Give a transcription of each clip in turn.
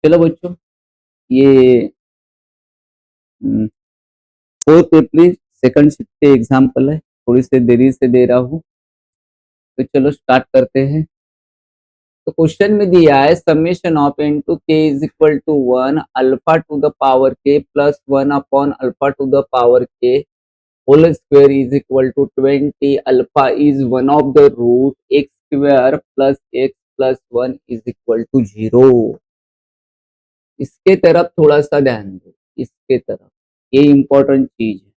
चलो बच्चों, ये 4th अप्रैल सेकंड शिफ्ट के एग्जाम्पल है। थोड़ी सी देरी से दे रहा हूँ, तो चलो स्टार्ट करते हैं। तो क्वेश्चन में दिया है summation of n to k is equal to 1 alpha to the power k plus 1 upon alpha to the power k whole square is equal to 20 alpha is one of the root x square plus x plus 1 is equal to 0। इसके तरफ थोड़ा सा ध्यान दो, इसके तरफ, ये important चीज है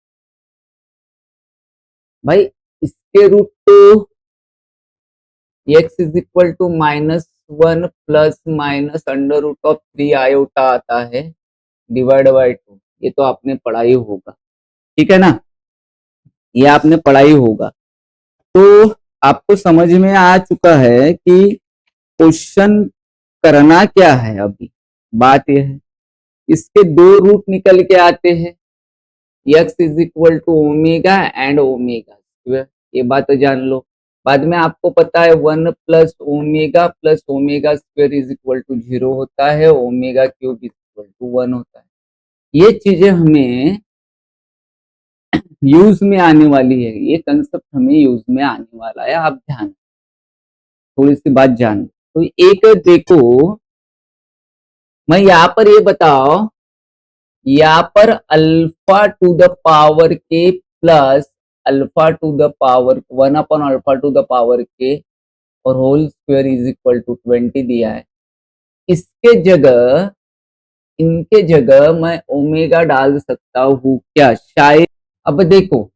भाई। इसके रूट तो x is equal to -1 plus minus under root of 3 iota आता है डिवाइड बाय 2। ये तो आपने पढ़ा ही होगा, ठीक है ना, ये आपने पढ़ा ही होगा। तो आपको समझ में आ चुका है कि क्वेश्चन करना क्या है। अभी बात यह है, इसके दो रूट निकल के आते हैं, x is equal to omega and omega, ये बात जान लो। बाद में आपको पता है 1 plus omega square is equal to 0 होता है, omega cube is equal to 1 होता है। ये चीजें हमें यूज में आने वाली है, ये कंसेप्ट हमें यूज में आने वाला है। आप ध्यान, थोड़ी सी बात जान। तो एक देखो, मैं यहाँ पर ये बताओ, यहाँ पर अल्फा टू द पावर के plus alpha to the power 1 upon alpha to the power k और whole square is equal to 20 दिया है। इसके जगह, इनके जगह मैं ओमेगा डाल सकता हूँ क्या? शायद। अब देखो,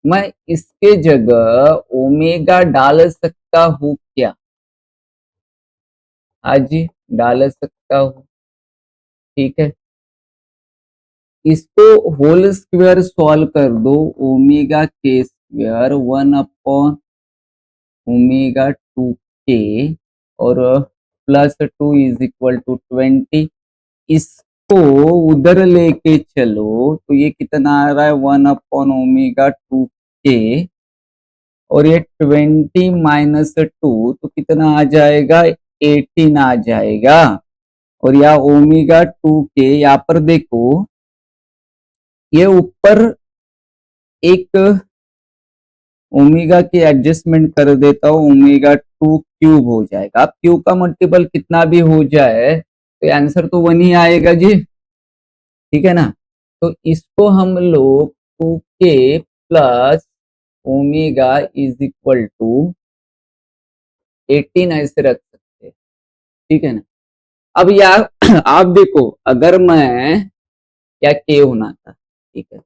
मैं इसके जगह ओमेगा डाल सकता हूँ क्या? हाँ जी, डाल सकता हूँ, ठीक है। इसको होल स्क्वायर सॉल्व कर दो, ओमेगा के स्क्वायर 1 अपॉन ओमेगा 2k और प्लस 2 इज इक्वल टू 20। इसको उधर लेके चलो तो ये कितना आ रहा है 1 अपॉन ओमेगा 2k और ये 20 माइनस 2 तो कितना आ जाएगा 18 आ जाएगा। और या ओमेगा 2k यहाँ पर देखो, ये ऊपर एक ओमेगा की एडजस्टमेंट कर देता हूँ, ओमेगा 2 क्यूब हो जाएगा। अब क्यूब का मल्टीपल कितना भी हो जाए तो आंसर तो 1 ही आएगा जी, ठीक है ना। तो इसको हम लोग 2k plus omega is equal to 18 ऐसे रख सकते हैं, ठीक है ना। अब यार आप देखो, अगर मैं, क्या के होना था, ठीक है,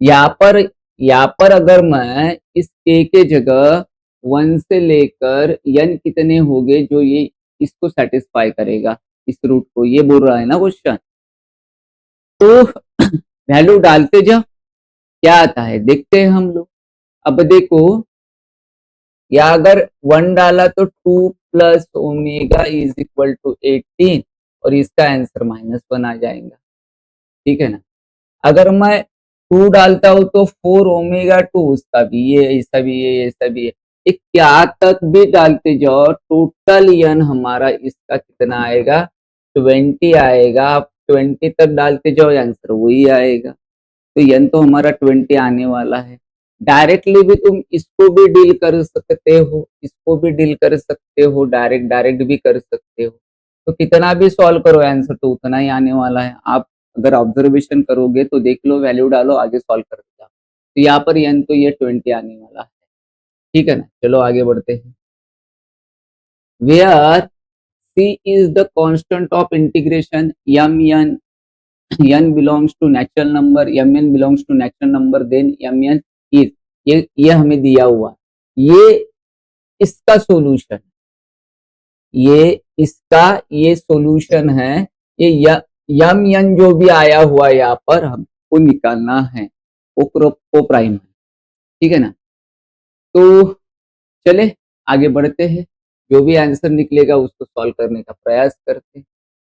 यहाँ पर अगर मैं इस के जगह 1 से लेकर n कितने हो गए जो ये इसको सेटिस्फाई करेगा, इस रूट को, ये बोल रहा है ना क्वेश्चन। तो वैल्यू डालते जाओ, क्या आता है देखते हैं हम लोग। अब देखो, या अगर 1 डाला तो 2 plus omega is equal to 18 और इसका आंसर -1 आ जाएगा, ठीक है ना। अगर मैं 2 डालता हूं तो 4 ओमेगा 2, उसका भी ये, ऐसा भी ये, ऐसा भी ये, क्या तक भी डालते जाओ, टोटल यन हमारा इसका कितना आएगा 20 आएगा। आप 20 तक डालते जाओ, आंसर वही आएगा। तो यन तो हमारा 20 आने वाला है। डायरेक्टली भी तुम इसको भी डील कर सकते हो, इसको भी डील कर सकते हो, डायरेक्ट डायरेक्ट भी कर सकते हो। तो कितना भी सॉल्व करो, आंसर तो उतना ही आने वाला है। आप अगर ऑब्जर्वेशन करोगे तो देख लो, वैल्यू डालो, आगे सॉल्व कर दो। तो यहाँ पर एन तो ये 20 आने वाला है, ठीक है ना। चलो आगे बढ़ते हैं। Where C is the constant of integration M N, n belongs to natural number, mn belongs to natural number, then mn is, ये हमें दिया हुआ, ये इसका सॉल्यूशन, ये इसका ये सॉल्यूशन है। ये यम एन जो भी आया हुआ यहाँ पर हमको निकालना है, वो प्राइम है, ठीक है ना। तो चले आगे बढ़ते हैं, जो भी आंसर निकलेगा उसको सॉल्व करने का प्रयास करते हैं।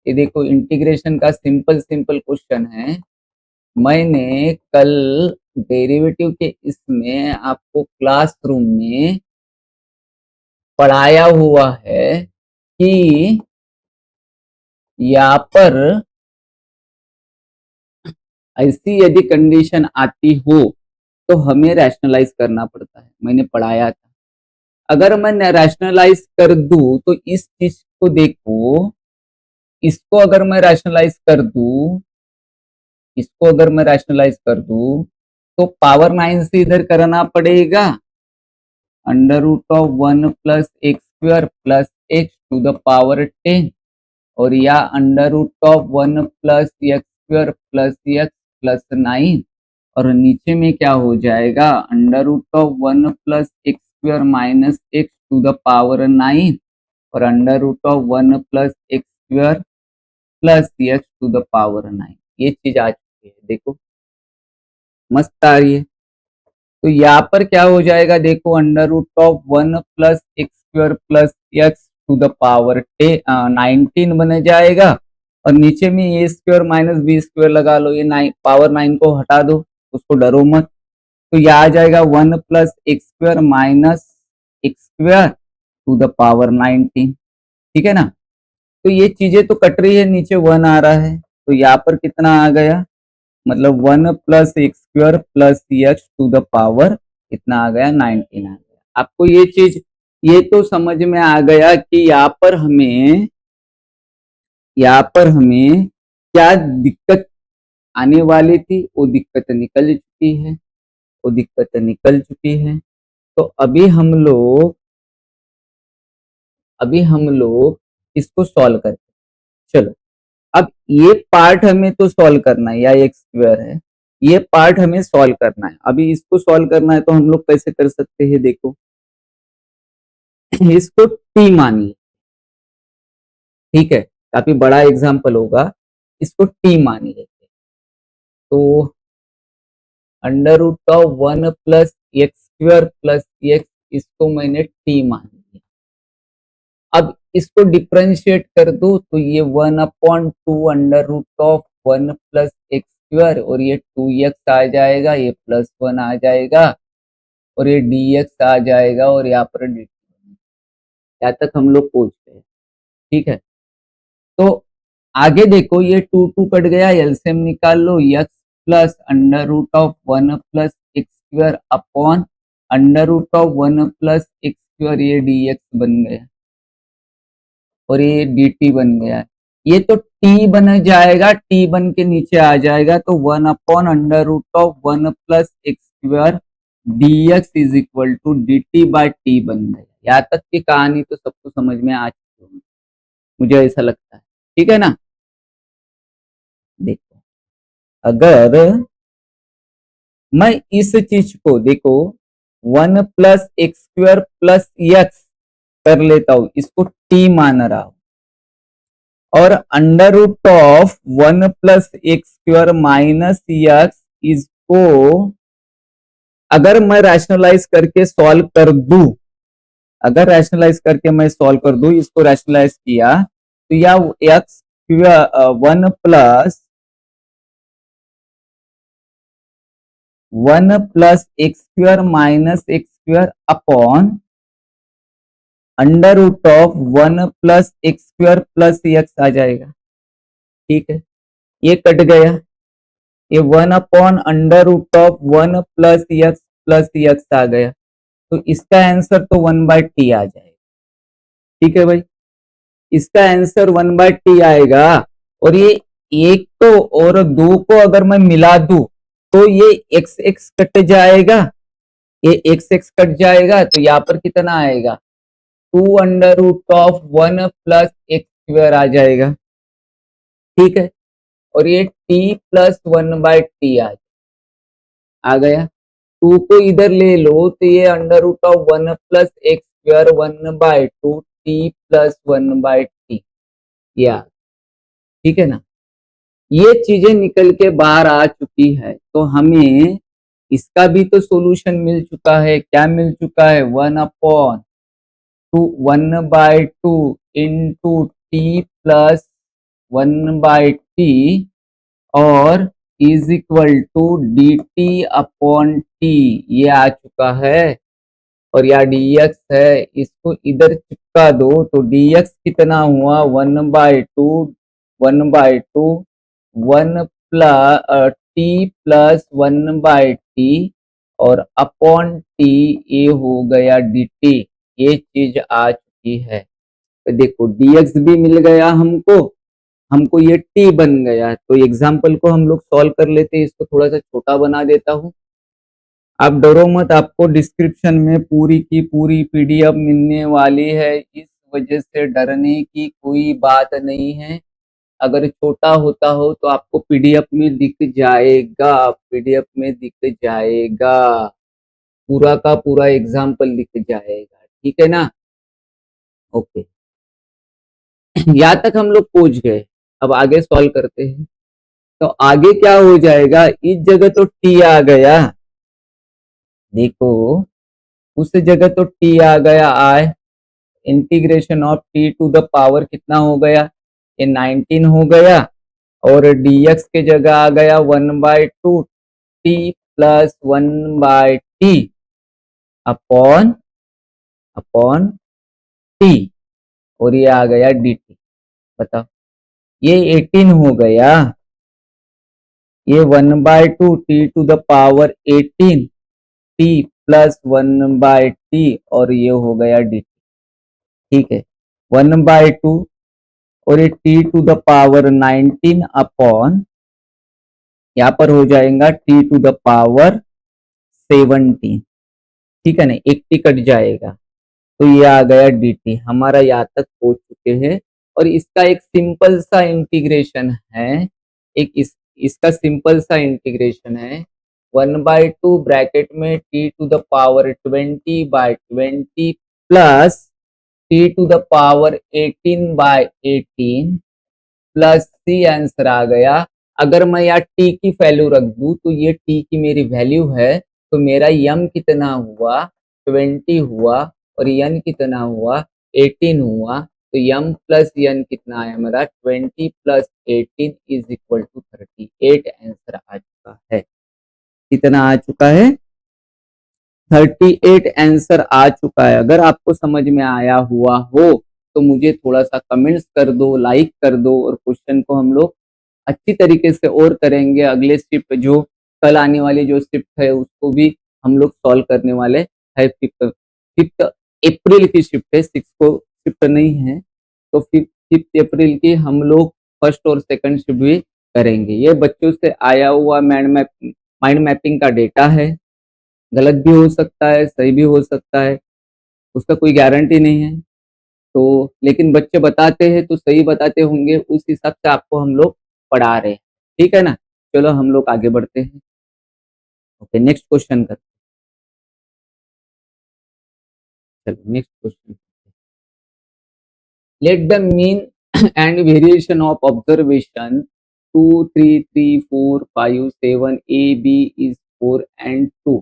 ये देखो, इंटीग्रेशन का सिंपल सिंपल क्वेश्चन है। मैंने कल डेरिवेटिव के इसमें आपको क्लासरूम में पढ़ाया हुआ है कि यहाँ पर ऐसी यदि कंडीशन आती हो तो हमें रैशनलाइज करना पड़ता है, मैंने पढ़ाया था। अगर मैं रैशनलाइज कर दूं तो इस चीज को देखो, इसको अगर मैं रैशनलाइज कर दूं, इसको अगर मैं रैशनलाइज कर दूं तो पावर 9 से इधर करना पड़ेगा, under root of 1 plus x square plus x to the power 10, और या under root of 1 plus x square plus x plus 9, और नीचे में क्या हो जाएगा, under root of 1 plus x square minus x to the power 9, और under root of 1 plus x square plus x to the power 9। ये चीज आ चुकी है, देखो मस्त आ रही है। तो यहाँ पर क्या हो जाएगा, देखो under root of 1 plus x square plus x to the power 19 बन जाएगा, और नीचे में a square minus b square लगा लो, ये 9 पावर 9 को हटा दो, उसको डरो मत। तो यह आ जाएगा 1 plus x square minus x square to the power 19, ठीक है ना। तो ये चीजें तो कट रही है, नीचे 1 आ रहा है, तो यहाँ पर कितना आ गया, मतलब 1 plus x square plus x to the power कितना आ गया, 19 आ गया। आपको ये चीज, ये तो समझ में आ गया कि यहाँ पर हमें क्या दिक्कत आने वाली थी, वो दिक्कत निकल चुकी है, वो दिक्कत निकल चुकी है। तो अभी हम लोग इसको सॉल्व करते हैं। चलो, अब ये पार्ट हमें तो सॉल्व करना है, या एक्स स्क्वायर है, ये पार्ट हमें सॉल्व करना है। अभी इसको सॉल्व करना है तो हम लोग कैसे कर सकते हैं, देखो इसको टी मान लिया, ठीक है, काफी बड़ा एग्जाम्पल होगा, इसको टी मान लेते। तो under root of 1 plus x square plus x, इसको मैंने टी मान लिया। अब इसको डिफ्रेंशिएट कर दो तो ये 1/2 under root of 1 plus x square, और ये 2x आ जाएगा, ये +1 आ जाएगा, और ये dx आ जाएगा, और यहाँ पर dt। यहाँ तक हम लोग पहुंच गए, ठीक है। तो आगे देखो, ये 2 कट गया, एलसीएम निकाल लो, x plus under root of 1 plus x square upon under root of 1 plus x square, ये dx बन गया, और ये dt बन गया। ये तो t बन जाएगा, t बन के नीचे आ जाएगा, तो 1/√1 plus x square dx is equal to dt by t बन गया। यहाँ तक की कहानी तो सबको समझ में आ चुकी होगी, मुझे ऐसा लगता है, ठीक है ना। देखो, अगर मैं इस चीज को देखो 1 plus x square plus x कर लेता हूं, इसको t मान रहा हूं, और under root of 1 plus x square minus x, इसको अगर मैं रैशनलाइज करके सॉल्व कर दूं, अगर रैशनलाइज करके मैं सॉल्व कर दूं, इसको रैशनलाइज किया तो या x 1 plus 1 plus x square minus x square upon under root of 1 plus x square plus x आ जाएगा, ठीक है। ये कट गया, ये 1/√1 प्लस एक्स आ गया, तो इसका आंसर तो 1/t आ जाएगा, ठीक है भाई। इसका आंसर 1/t आएगा, और ये एक को और दो को अगर मैं मिला दूं तो ये एक्स एक्स कट जाएगा, ये एक्स एक्स कट जाएगा, तो यहाँ पर कितना आएगा, 2/√1 प्लस एक्स स्क्वायर आ जाएगा, ठीक है। और ये t प्लस 1/t आ गया। 2 को इधर ले लो तो ये under root of 1 plus x square 1/2 t plus 1/t, या ठीक है ना। ये चीजें निकल के बाहर आ चुकी है, तो हमें इसका भी तो सॉल्यूशन मिल चुका है। क्या मिल चुका है, 1/2 इंटू टी प्लस 1/t, और is equal to d t upon t, ये आ चुका है। और या dx है, इसको इधर चिपका दो तो dx कितना हुआ, 1/2 1/2 1 प्लस टी प्लस 1/t और अपॉन टी ये हो गया dt। ये चीज आ चुकी है। तो देखो dx भी मिल गया हमको, हमको ये t बन गया। तो एग्जाम्पल को हम लोग सॉल्व कर लेते हैं। इसको थोड़ा सा छोटा बना देता हूँ। आप डरो मत, आपको डिस्क्रिप्शन में पूरी की पूरी पीडीएफ मिलने वाली है, इस वजह से डरने की कोई बात नहीं है। अगर छोटा होता हो तो आपको पीडीएफ में दिख जाएगा, पीडीएफ में दिख जाएगा, पूरा का पूरा एग्जाम्पल दिख जाएगा। ठीक है ना? ओके, यहाँ तक हम लोग पहुंच गए। अब आगे सॉल्व करते हैं। तो आगे क्या हो जाएगा, इस जगह तो टी आ गया, देखो उस जगह तो टी आ गया, आए integration of T to the power कितना हो गया, ये 19 हो गया। और dx के जगह आ गया 1/2 t plus 1/t upon upon T, और ये आ गया dt। बताओ, ये 18 हो गया, ये 1/2 t to the power 18 t plus 1/t और ये हो गया dt। ठीक है, 1/2 और ये t to the power 19 upon, यहाँ पर हो जाएगा टी टू द पावर 17। ठीक है ना, एक टी कट जाएगा तो ये आ गया dt। हमारा यहाँ तक पहुंच चुके हैं। और इसका एक सिंपल सा इंटीग्रेशन है, इसका सिंपल सा इंटीग्रेशन है 1/2 ब्रैकेट में T to the power 20/20 plus T to the power 18/18 plus C answer आ गया। अगर मैं यहाँ टी की वैल्यू रख दूं तो ये टी की मेरी वैल्यू है, तो मेरा यम कितना हुआ, 20 हुआ, और यन कितना हुआ, 18 हुआ। तो यम प्लस यन कितना आया मेरा, 20 plus 18 is equal to 38 answer आ चुका है। कितना आ चुका है, 38 आंसर आ चुका है। अगर आपको समझ में आया हुआ हो तो मुझे थोड़ा सा कमेंट्स कर दो, लाइक कर दो, और क्वेश्चन को हम लोग अच्छी तरीके से और करेंगे। अगले शिफ्ट जो कल आने वाली जो शिफ्ट है उसको भी हम लोग सॉल्व करने वाले है। फिफ्थ फिफ्थ अप्रैल की शिफ्ट है, 6 को शिफ्ट नहीं है। तो फिफ्थ अप्रैल की हम लोग फर्स्ट और सेकंड शिफ्ट भी करेंगे। ये बच्चों से आया हुआ माइंड मैपिंग का डेटा है, गलत भी हो सकता है, सही भी हो सकता है, उसका कोई गारंटी नहीं है। तो लेकिन बच्चे बताते हैं तो सही बताते होंगे, उस हिसाब से आपको हम लोग पढ़ा रहे हैं। ठीक है ना? चलो हम लोग आगे बढ़ते हैं। ओके, नेक्स्ट क्वेश्चन कर, चलो next question. Let the mean and variation of observation 2 3 3 4 5 7 a b is 4 and 2,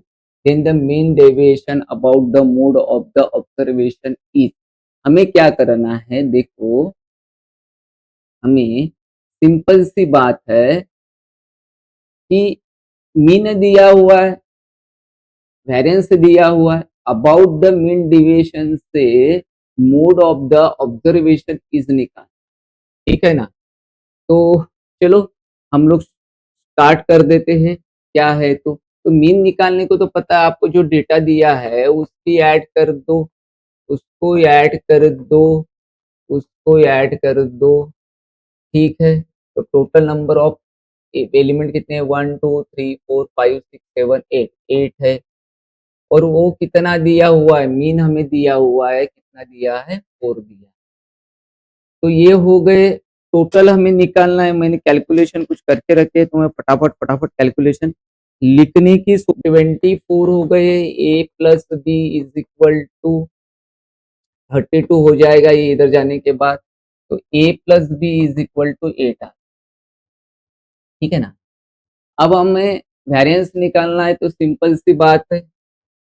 then the mean deviation about the mode of the observation is। हमें क्या करना है, देखो हमें सिंपल सी बात है कि मीन दिया हुआ है, वेरिएंस दिया हुआ है, अबाउट द मीन डिविएशन से mode of the observation is निकाल। ठीक है ना? तो चलो हम लोग स्टार्ट कर देते हैं। क्या है, तो मीन निकालने को तो पता है आपको, जो डेटा दिया है उसकी ऐड कर दो, उसको ऐड कर दो, उसको ऐड कर दो। ठीक है, तो टोटल नंबर ऑफ एलिमेंट कितने हैं, 1 2 3 4 5 6 7 8, 8 है। और वो कितना दिया हुआ है, मीन हमें दिया हुआ है, कितना दिया है, 4 दिया। तो ये हो गए, टोटल हमें निकालना है। मैंने कैलकुलेशन कुछ करके रखे तो मैं फटाफट फटाफट कैलकुलेशन लिखने की। 24 हो गए, A plus B is equal to 32 हो जाएगा ये इधर जाने के बाद। तो A plus B is equal to 8। ठीक है ना? अब हमें वेरिएंस निकालना है, तो सिंपल सी बात है,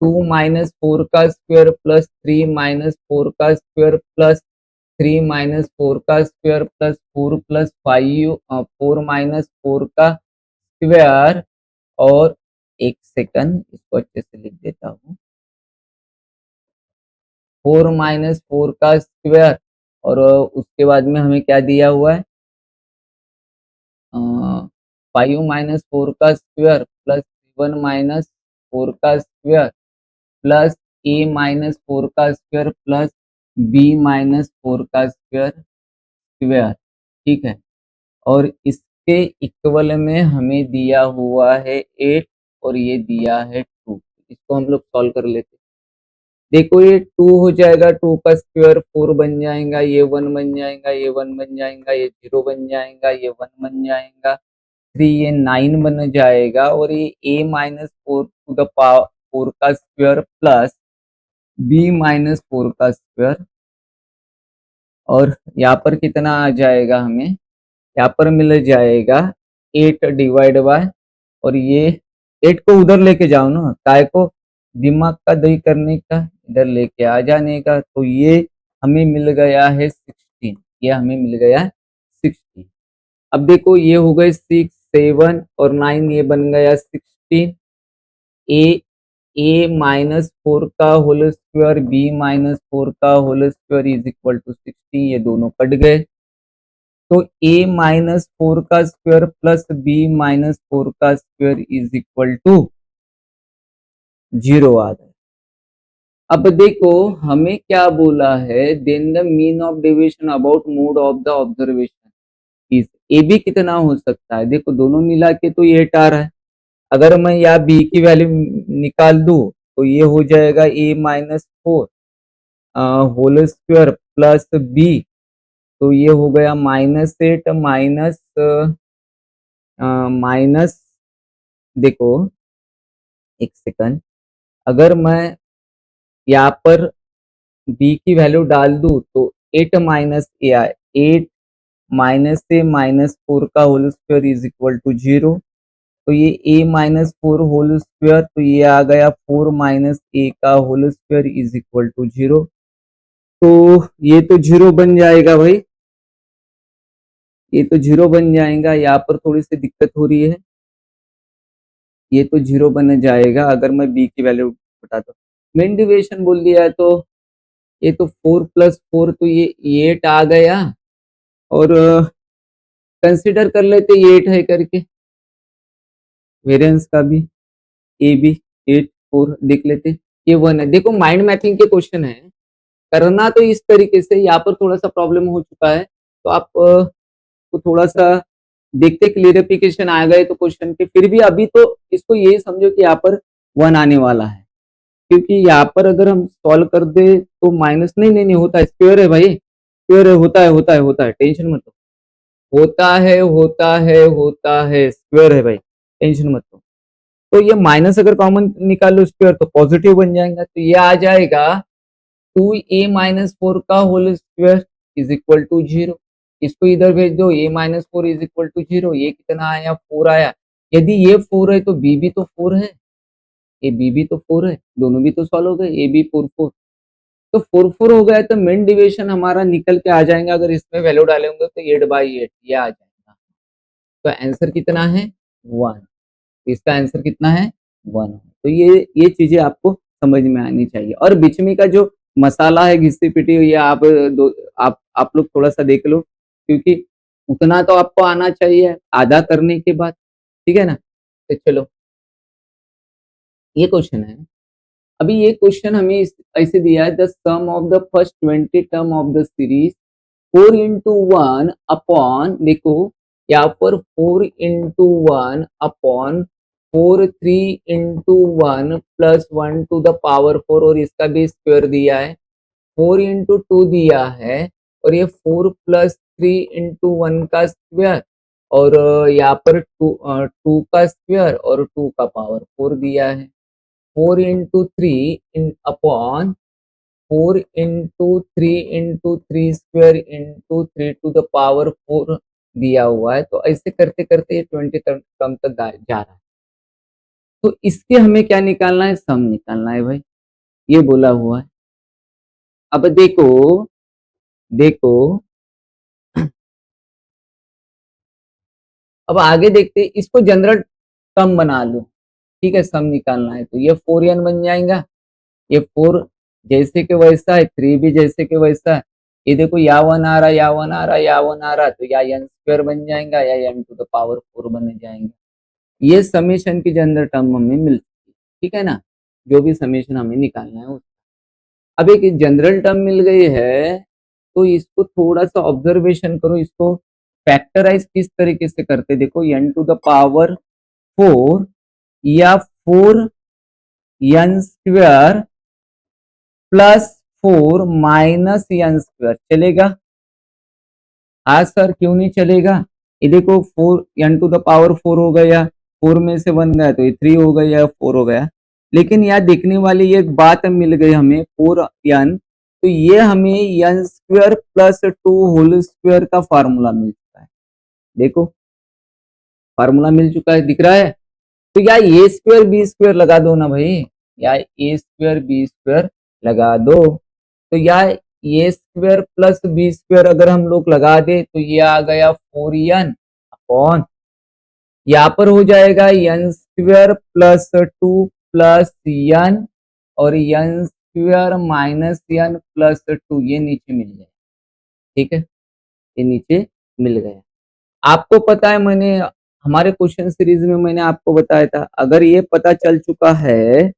2 - 4 का स्क्वायर प्लस 3 - 4 का स्क्वायर प्लस 3 - 4 का स्क्वायर प्लस 4 + 5 4 - 4 का स्क्वायर। और एक सेकंड इसको अच्छे से लिख देता हूँ, 4 - 4 का स्क्वायर। और उसके बाद में हमें क्या दिया हुआ है, 5 - 4 का स्क्वायर प्लस 7 - 4 का स्क्वायर प्लस a - 4 का स्क्वायर प्लस b - 4 का स्क्वायर स्क्वायर, ठीक है। और इसके इक्वल में हमें दिया हुआ है 8 और ये दिया है 2। इसको हम लोग सॉल्व कर लेते हैं। देखो ये 2 हो जाएगा, 2 का स्क्वायर 4 बन जाएगा, ये 1 बन जाएगा, ये 1 बन जाएगा, ये 0 बन जाएगा, ये 1 बन जाएगा, 3 ये 9 बन जाएगा और ये a - 4 टू द पावर 4 का स्क्वायर प्लस b - 4 का स्क्वायर। और यहाँ पर कितना आ जाएगा हमें, यहाँ पर मिल जाएगा 8 डिवाइड बाय, और ये 8 को उधर लेके जाओ ना, काय को दिमाग का दही करने का, इधर लेके आ जाने का। तो ये हमें मिल गया है 16, ये हमें मिल गया है 16। अब देखो ये हो गए 6 7 और 9, ये बन गया 16। a - 4 का होल स्क्वायर b - 4 का whole square is equal to 60, ये दोनों कट गए। तो a - 4 का स्क्वायर प्लस b - 4 का स्क्वायर इज इक्वल टू 0 आ गया। अब देखो हमें क्या बोला है, then the mean of deviation about mode of the observation is, a b कितना हो सकता है। देखो दोनों मिला के तो ये 8 आ रहा है। अगर मैं यहाँ बी की वैल्यू निकाल दूं तो ये हो जाएगा a - 4 whole square plus b, तो ये हो गया -8 माइनस, देखो एक सेकंड, अगर मैं यहाँ पर b की वैल्यू डाल दूं तो 8 माइनस ए आए, 8 -a - 4 का whole square is equal to 0। तो ये a - 4 होल स्क्वायर, तो ये आ गया 4 - a का whole square is equal to 0। तो ये तो 0 बन जाएगा भाई, ये तो 0 बन जाएगा। यहाँ पर थोड़ी सी दिक्कत हो रही है, ये तो 0 बन जाएगा अगर मैं b की वैल्यू बताता हूँ। मेन डिविएशन बोल दिया है तो ये तो 4 + 4, तो ये 8 आ गया। और कंसिडर कर लेते ये 8 है करके, वेरिएंस का भी ए बी 8 4 देख लेते, ये 1 है। देखो माइंड मैपिंग के क्वेश्चन है, करना तो इस तरीके से। यहाँ पर थोड़ा सा प्रॉब्लम हो चुका है, तो आप को थोड़ा सा देखते क्लियरिफिकेशन आ गए तो क्वेश्चन के, फिर भी अभी तो इसको ये समझो कि यहाँ पर 1 आने वाला है, क्योंकि यहाँ पर अगर हम सॉल्व कर दे तो माइनस नहीं होता है, स्क्वायर है भाई, स्क्वायर है, होता है, टेंशन मत लो, होता है स्क्वायर है भाई, टेंशन मत लो। तो ये माइनस अगर कॉमन निकालो स्क्वायर तो पॉजिटिव बन जाएगा, तो ये आ जाएगा 2a - 4 का whole square is equal to 0। इसको इधर भेज दो, a - 4 इज इक्वल टू 0, ये कितना आया 4 आया। यदि ये 4 है तो b भी तो 4 है, ए बी भी तो 4 है, दोनों भी तो सॉल्व हो गए, ए बी 4 4, तो 4 4 हो गया, तो मेन डिविएशन हमारा निकल के आ जाएगा। अगर इसमें वैल्यू डालेंगे तो 8/8 ये आ जाएगा। तो आंसर कितना है 1, इसका आंसर कितना है 1। तो ये चीजें आपको समझ में आनी चाहिए। और बीच में का जो मसाला है घिसी पिटी, ये आप लोग थोड़ा सा देख लो, क्योंकि उतना तो आपको आना चाहिए आधा करने के बाद, ठीक है ना। तो चलो ये क्वेश्चन है। अभी ये क्वेश्चन हमें ऐसे दिया है, the sum of the first 20 term of the series 4 × 1 upon, देखो यहाँ पर 4 × 1 upon 4 3 × 1 plus 1 to the power 4, और इसका भी स्क्वायर दिया है, 4 × 2 दिया है, और ये 4 + 3 × 1 का स्क्वायर, और यहाँ पर 2 का स्क्वायर और 2 का पावर 4 दिया है। 4 × 3 upon 4 × 3 × 3 square into 3 to the power 4 दिया हुआ है। तो ऐसे करते करते ये 20 टर्म तक जा रहा है। तो इसके हमें क्या निकालना है, सम निकालना है भाई, ये बोला हुआ है। अब देखो देखो अब आगे देखते, इसको जनरल टर्म बना लो, ठीक है, सम निकालना है। तो ये 4n बन जाएगा, ये 4 जैसे के वैसा है, 3 भी जैसे के वैसा है, ये देखो या 1 आ रहा, या 1 आ रहा, या 1 आ रहा, तो या n स्क्वायर बन जाएगा या n टू द पावर 4 बन जाएंगे। ये समेशन की जनरल टर्म हमें मिलती है, ठीक है ना, जो भी समेशन हमें निकालना है। अब एक जनरल टर्म मिल गई है, तो इसको थोड़ा सा ऑब्जर्वेशन करो, इसको फैक्टराइज किस तरीके से करते, देखो n टू द पावर 4 या 4 n square plus 4 minus n square चलेगा? हाँ सर, क्यों नहीं चलेगा? ये देखो 4 n टू द पावर 4 हो गया, 4 में से 1 गया तो ये 3 हो गया, 4 हो गया। लेकिन यहाँ देखने वाली ये बात मिल गई हमें 4n, तो ये हमें n square plus 2 whole square का फार्मूला मिल चुका है। देखो फार्मूला मिल चुका है, दिख रहा है। तो या ए स्क्वायर बी स्क्वायर लगा दो ना भाई, या ए स्क्वायर बी स्क्वायर लगा दो। तो या ए स्क्वायर प्लस बी स्क्वायर अगर हम लोग लगा दे तो ये आ गया 4n अपॉन, यहाँ पर हो जाएगा n square plus 2 plus n और n square minus n plus 2, ये नीचे मिल गया, ठीक है, ये नीचे मिल गया। आपको पता है, मैंने हमारे क्वेश्चन सीरीज में मैंने आपको बताया था, अगर ये पता चल चुका है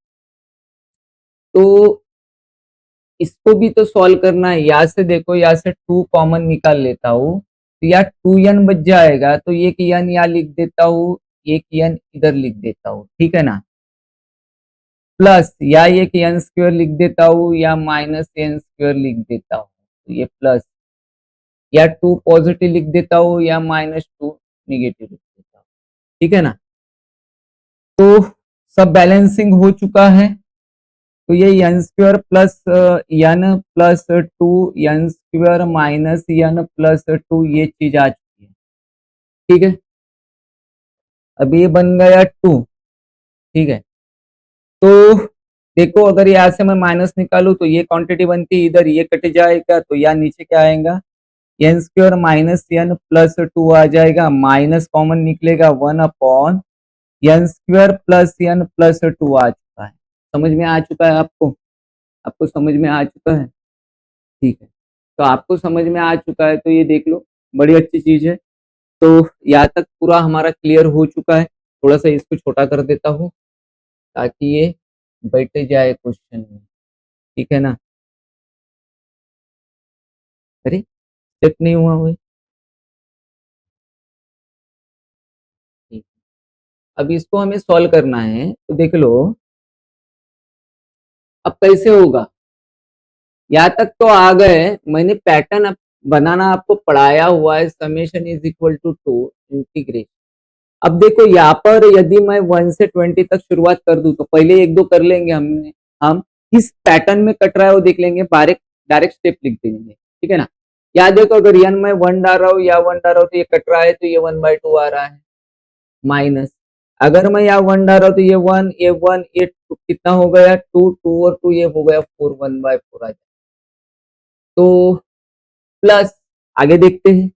तो इसको भी तो सॉल्व करना है। यहाँ से देखो, यहाँ से 2 कॉमन निकाल लेता हूँ, तो यहाँ 2n बच जाएगा, तो एक n यहाँ लिख देता हूँ, एक n इधर लिख देता हूँ, ठीक है ना, प्लस या एक n स्क्वायर लिख देता हूँ या माइनस n स्क्वायर लिख देता हूँ, तो ये प्लस, या 2 पॉजिटिव लिख देता हूँ या -2 निगेटिव लिख देता हूँ, ठीक है ना। तो सब बैलेंसिंग हो चुका है, तो ये n square plus n plus 2 n square minus n plus 2 ये चीज आ चुकी है, ठीक है। अब ये बन गया 2, ठीक है। तो देखो अगर यहाँ से मैं माइनस निकालू तो ये क्वांटिटी बनती है, इधर ये कट जाएगा, तो यहाँ नीचे क्या आएगा, n square minus n plus 2 आ जाएगा, माइनस कॉमन निकलेगा 1 upon n square plus n plus 2 आ चुका है। समझ में आ चुका है आपको? आपको समझ में आ चुका है, ठीक है। तो आपको समझ में आ चुका है तो ये देख लो, बड़ी अच्छी चीज है। तो यहाँ तक पूरा हमारा क्लियर हो चुका है। थोड़ा सा इसको छोटा कर देता हूँ ताकि ये बैठ जाए क्वेश्चन में, ठीक है ना। अरे चेक नहीं हुआ भाई, ठीक। अब इसको हमें सॉल्व करना है, तो देख लो अब कैसे होगा। यहाँ तक तो आ गए, मैंने पैटर्न बनाना आपको पढ़ाया हुआ है, summation is equal to 2 integration. अब देखो यहाँ पर यदि मैं 1 से 20 तक शुरुआत कर दूं, तो पहले एक दो कर लेंगे हमने, हम किस पैटर्न में कट रहा है वो देख लेंगे, डायरेक्ट डायरेक्ट स्टेप लिख देंगे, ठीक है ना। याद देखो अगर यन में 1 डाल रहा हूँ या 1 डाल रहा हूँ तो ये कट रहा है, तो ये 1/2 आ रहा है, माइनस अगर मैं यहाँ 1 डाल रहा हूँ तो ये 2 कितना हो गया, 2 2 और 2 ये हो गया 4, 1/4 आ जाए। तो प्लस आगे देखते हैं,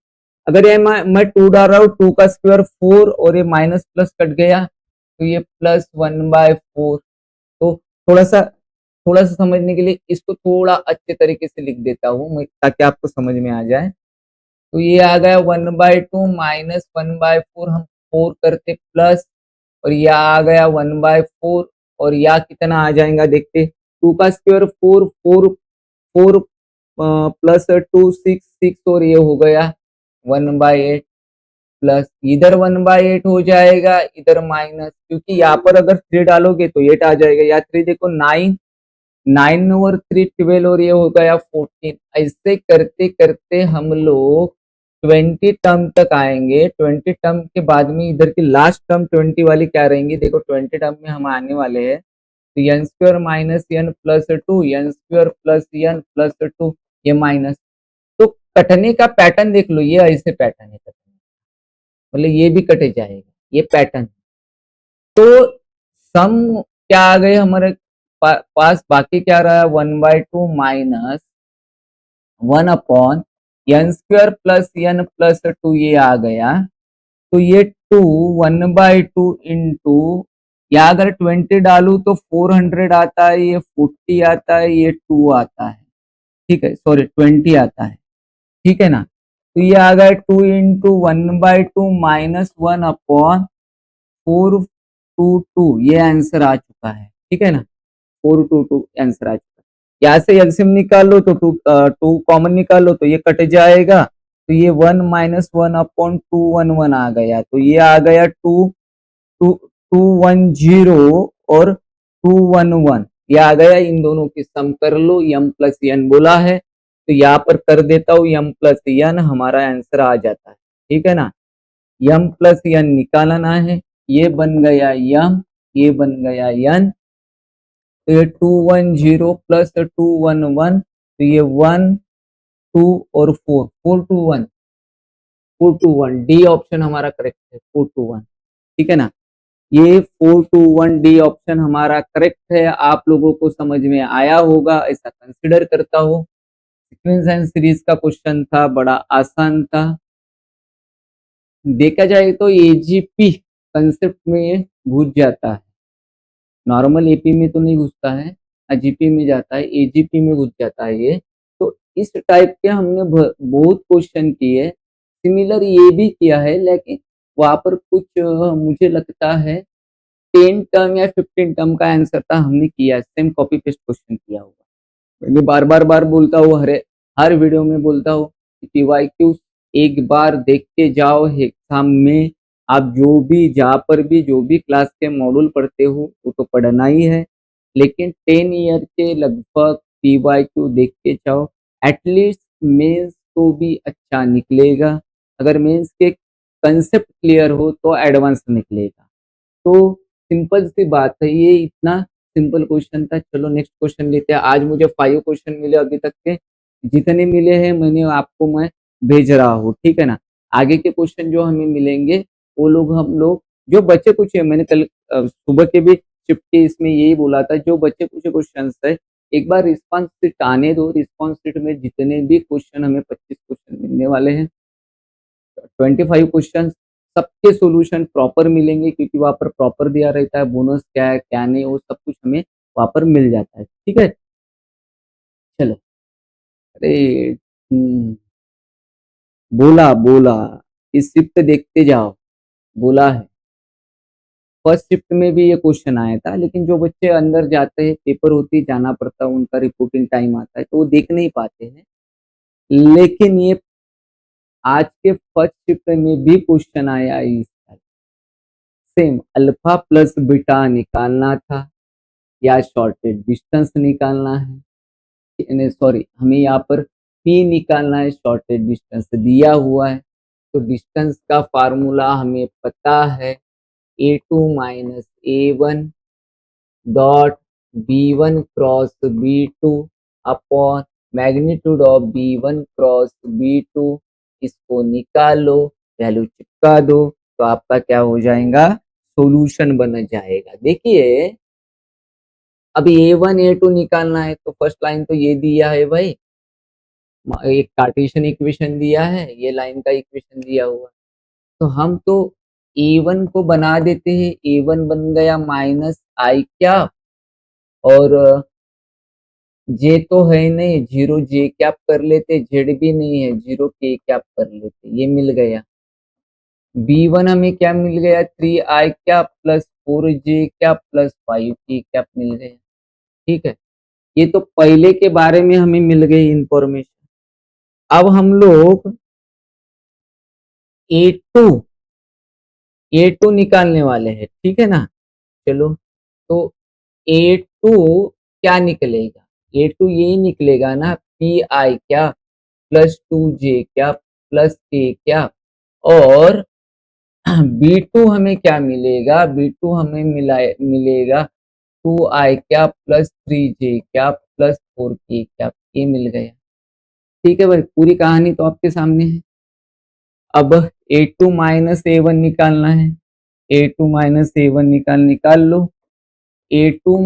अगर ये मैं 2 डाल रहा हूँ, 2 का स्क्वायर 4 और ये माइनस प्लस कट गया, तो ये प्लस 1/4। तो थोड़ा सा समझने के लिए इसको थोड़ा अच्छे तरीके से लिख देता हूँ ताकि आपको समझ में आ जाए। तो ये आ गया 1/2 माइनस 1/4, हम 4 करते प्लस, और यह आ गया 1/4, और यह कितना आ जाएगा देखते, 2 का स्क्वायर 4, 4 प्लस 2 6 6, और ये हो गया 1/8 प्लस इधर 1/8 हो जाएगा, इधर माइनस, क्योंकि यहाँ पर अगर 3 डालोगे तो 8 आ जाएगा, या 3 देखो 9, 9 और 3 12, और ये हो गया 14। ऐसे करते करते हम लोग 20 टर्म तक आएंगे। 20 टर्म के बाद में इधर की लास्ट टर्म 20 वाली क्या रहेंगी, देखो 20 टर्म में हम आने वाले हैं, तो n square minus n plus 2, n square plus n plus 2, ये माइनस। तो कटने का पैटर्न देख लो, ये ऐसे पैटर्न है कटने, मतलब ये भी कटे जाएगा, ये पैटर्न। तो सम क्या आ गए हमारे पास, बाकी क्या रहा, 1/2 minus 1 upon n square plus n plus 2, ये आ गया। तो ये 2 1/2 इंटू, या अगर 20 डालू तो 400 आता है, ये 40 आता है, ये 2 आता है, ठीक है, सॉरी 20 आता है। ठीक है ना। तो ये आ गया 2 × 1/2 -1/422, ये आंसर आ चुका है। ठीक है ना, 422 आंसर आ चुका है। यहाँ से एलसीएम निकालो तो 2 कॉमन निकालो तो ये कट जाएगा, तो ये 1 - 1/211 आ गया, तो ये आ गया 210 और 211, ये आ गया। इन दोनों की सम कर लो, m+n बोला है तो यहाँ पर कर देता हूँ m+n, हमारा आंसर आ जाता है। ठीक है ना, m+n निकालना है, ये बन गया m, ये बन गया n, तो ये 210 प्लस 211, तो ये 1 2 और 4 421 421, डी ऑप्शन हमारा करेक्ट है, 421। ठीक है ना, ये 421 डी ऑप्शन हमारा करेक्ट है। आप लोगों को समझ में आया होगा ऐसा कंसिडर करता हो। सीक्वेंस एंड सीरीज का क्वेश्चन था, बड़ा आसान था। देखा जाए तो एजीपी कंसेप्ट में ये घुस जाता है, नॉर्मल एपी में तो नहीं घुसता है, जीपी में जाता है, एजीपी में घुस जाता है ये। तो इस टाइप के हमने बहुत क्वेश्चन किए, सिमिलर ये भी किया है, लेकिन वहां पर कुछ मुझे लगता है 10 टर्म या 15 टर्म का आंसर था, हमने किया सेम कॉपी पेस्ट क्वेश्चन किया होगा। मैं बार बोलता हूँ, हर वीडियो में बोलता हूँ कि पीवाईक्यू एक बार देख के जाओ एग्जाम में। आप जो भी जहाँ पर भी जो भी क्लास के मॉड्यूल पढ़ते हो वो तो पढ़ना ही है, लेकिन 10 ईयर के लगभग पीवाईक्यू देख के जाओ, एटलीस्ट मेंस तो भी अच्छा निकलेगा। अगर मेंस के कंसेप्ट क्लियर हो तो एडवांस निकलेगा। तो सिंपल सी बात है, ये इतना सिंपल क्वेश्चन था। चलो नेक्स्ट क्वेश्चन लेते हैं। आज मुझे 5 क्वेश्चन मिले, अभी तक के जितने मिले हैं मैंने आपको मैं भेज रहा हूँ। ठीक है ना, आगे के क्वेश्चन जो हमें मिलेंगे वो लोग हम लोग जो बच्चे कुछ है, मैंने कल सुबह के भी शिफ्ट के इसमें यही बोला था, जो बच्चे कुछ क्वेश्चन है एक बार रिस्पॉन्स शीट आने दो। रिस्पॉन्स शीट में जितने भी क्वेश्चन, हमें 25 क्वेश्चन मिलने वाले हैं, 25 क्वेश्चन, सबके सॉल्यूशन प्रॉपर मिलेंगे, क्योंकि वहां पर प्रॉपर दिया रहता है, बोनस क्या है क्या नहीं, वो सब कुछ हमें वहां पर मिल जाता है। ठीक है, चलो। अरे बोला बोला इस शिफ्ट देखते जाओ, बोला है। फर्स्ट शिफ्ट में भी ये क्वेश्चन आया था, लेकिन जो बच्चे अंदर जाते हैं, पेपर होती जाना पड़ता है, उनका रिपोर्टिंग टाइम आता है तो वो देख नहीं पाते हैं। लेकिन ये आज के फर्स्ट शिफ्ट में भी क्वेश्चन आया इस सेम, अल्फा प्लस बीटा निकालना था या शॉर्टेड डिस्टेंस निकालना है, सॉरी हमें यहाँ पर पी निकालना है, शॉर्टेड डिस्टेंस दिया हुआ है। तो डिस्टेंस का फार्मूला हमें पता है, A2 - A1 dot B1 cross B2 upon magnitude of B1 cross B2। इसको निकालो, वैल्यू चिपका दो, तो आपका क्या हो जाएगा, सॉल्यूशन बन जाएगा। देखिए अभी A1 A2 निकालना है, तो फर्स्ट लाइन तो ये दिया है भाई, एक कार्टेशियन इक्वेशन दिया है, ये लाइन का इक्वेशन दिया हुआ, तो हम तो A1 को बना देते हैं। A1 बन गया -i क्या, और जे तो है नहीं, जीरो जे कैप कर लेते, जेड भी नहीं है, जीरो के कैप कर लेते, ये मिल गया। B1 हमें क्या मिल गया, 3i cap plus 4j cap plus 5k cap मिल गया। ठीक है, ये तो पहले के बारे में हमें मिल गई इंफॉर्मेशन। अब हम लोग A2 A2 निकालने वाले हैं। ठीक है ना, चलो, तो A2 क्या निकलेगा, A2 यही निकलेगा ना, PI क्या प्लस 2J क्या प्लस K क्या, और B2 हमें क्या मिलेगा, B2 हमें मिलेगा 2i क्या प्लस 3J क्या प्लस 4K क्या, ये मिल गया। ठीक है भाई, पूरी कहानी तो आपके सामने है। अब A2 - A1 निकालना है, A2 - A1 निकाल लो, A2 -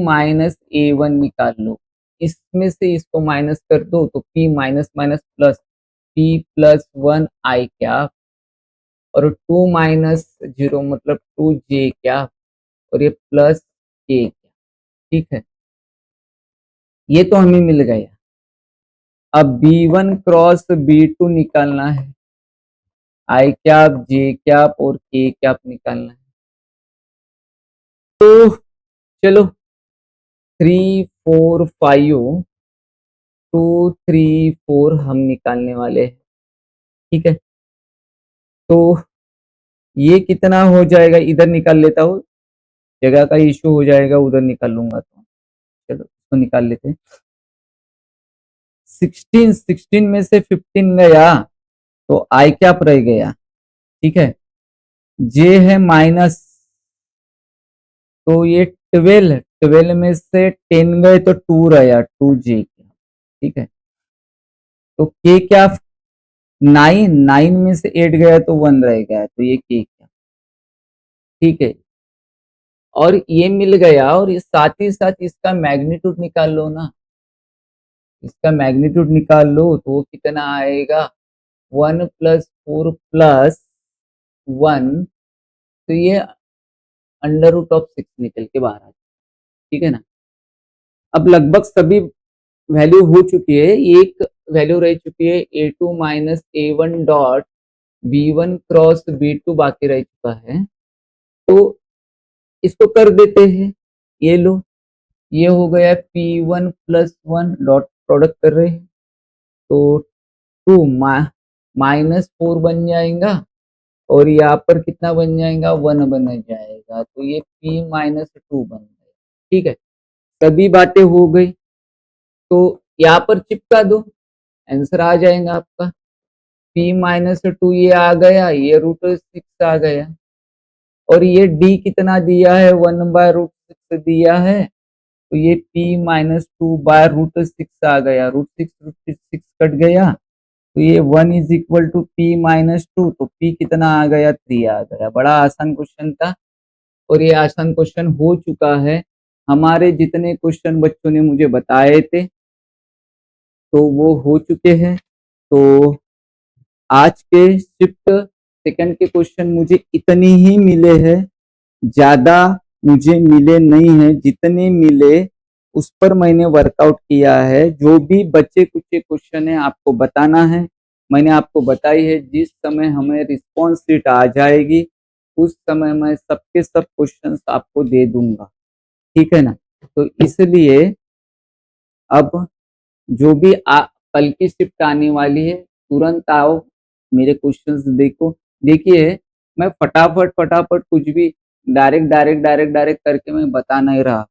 A1 निकाल लो, इसमें से इसको माइनस कर दो तो P minus minus plus, P plus 1i क्या, और 2 माइनस 0 मतलब 2J क्या, और ये प्लस K क्या। ठीक है, ये तो हमें मिल गया। अब B1 क्रॉस B2 निकालना है, आई कैप जे कैप और के कैप निकालना है। तो चलो 3 4 5 2 3 4 हम निकालने वाले हैं, ठीक है। तो ये कितना हो जाएगा, इधर निकाल लेता हूँ, जगह का इशू हो जाएगा, उधर निकाल लूंगा। तो चलो इसको निकाल लेते हैं। 16 में से 15 गया तो आई कैप रह गया, ठीक है। जे है माइनस, तो ये 12 में से 10 गए तो 2 रहा, 2 जे, ठीक है। तो के क्या, 9 में से 8 गया तो 1 रह गया, तो ये के क्या, ठीक है। और ये मिल गया, और इस साथ ही साथ इसका मैग्नीट्यूड निकाल लो ना, इसका मैग्नीट्यूड निकाल लो तो वो कितना आएगा, 1 + 4 + 1, तो ये √6 निकल के बाहर आ जाए, ठीक है ना। अब लगभग सभी वैल्यू हो चुकी है, एक वैल्यू रह चुकी है A2 - A1 dot B1 cross B2 बाकी रह चुका है। तो इसको कर देते हैं, ये लो, ये हो गया P1 + 1 डॉट प्रोडक्ट कर रहे हैं, तो 2 -4 बन जाएगा, और यहाँ पर कितना बन जाएगा, 1 बन जाएगा, तो ये P - 2 बन गया, ठीक है। सभी बातें हो गई, तो यहाँ पर चिपका दो, आंसर आ जाएगा आपका। P - 2 ये आ गया, ये √6 आ गया, और ये D कितना दिया है, 1/√6 दिया है, तो ये P - 2/√6 आ गया, √6 कट गया, तो ये 1 = P - 2, तो P कितना आ गया, 3 आ गया। बड़ा आसान क्वेश्चन था, और ये आसान क्वेश्चन हो चुका है। हमारे जितने क्वेश्चन बच्चों ने मुझे बताए थे तो वो हो चुके हैं। तो आज के शिफ्ट सेकंड के क्वेश्चन मुझे इतने ही मिले हैं, ज्यादा मुझे मिले नहीं है, जितने मिले उस पर मैंने वर्कआउट किया है। जो भी बच्चे कुछ क्वेश्चन है आपको बताना है, मैंने आपको बताई है। जिस समय हमें रिस्पॉन्स शीट आ जाएगी उस समय मैं सबके सब क्वेश्चंस आपको दे दूंगा, ठीक है ना। तो इसलिए अब जो भी कल की शिफ्ट आने वाली है तुरंत आओ, मेरे क्वेश्चंस देखो। देखिए मैं फटाफट फटाफट कुछ भी डायरेक्ट करके मैं बता नहीं रहा,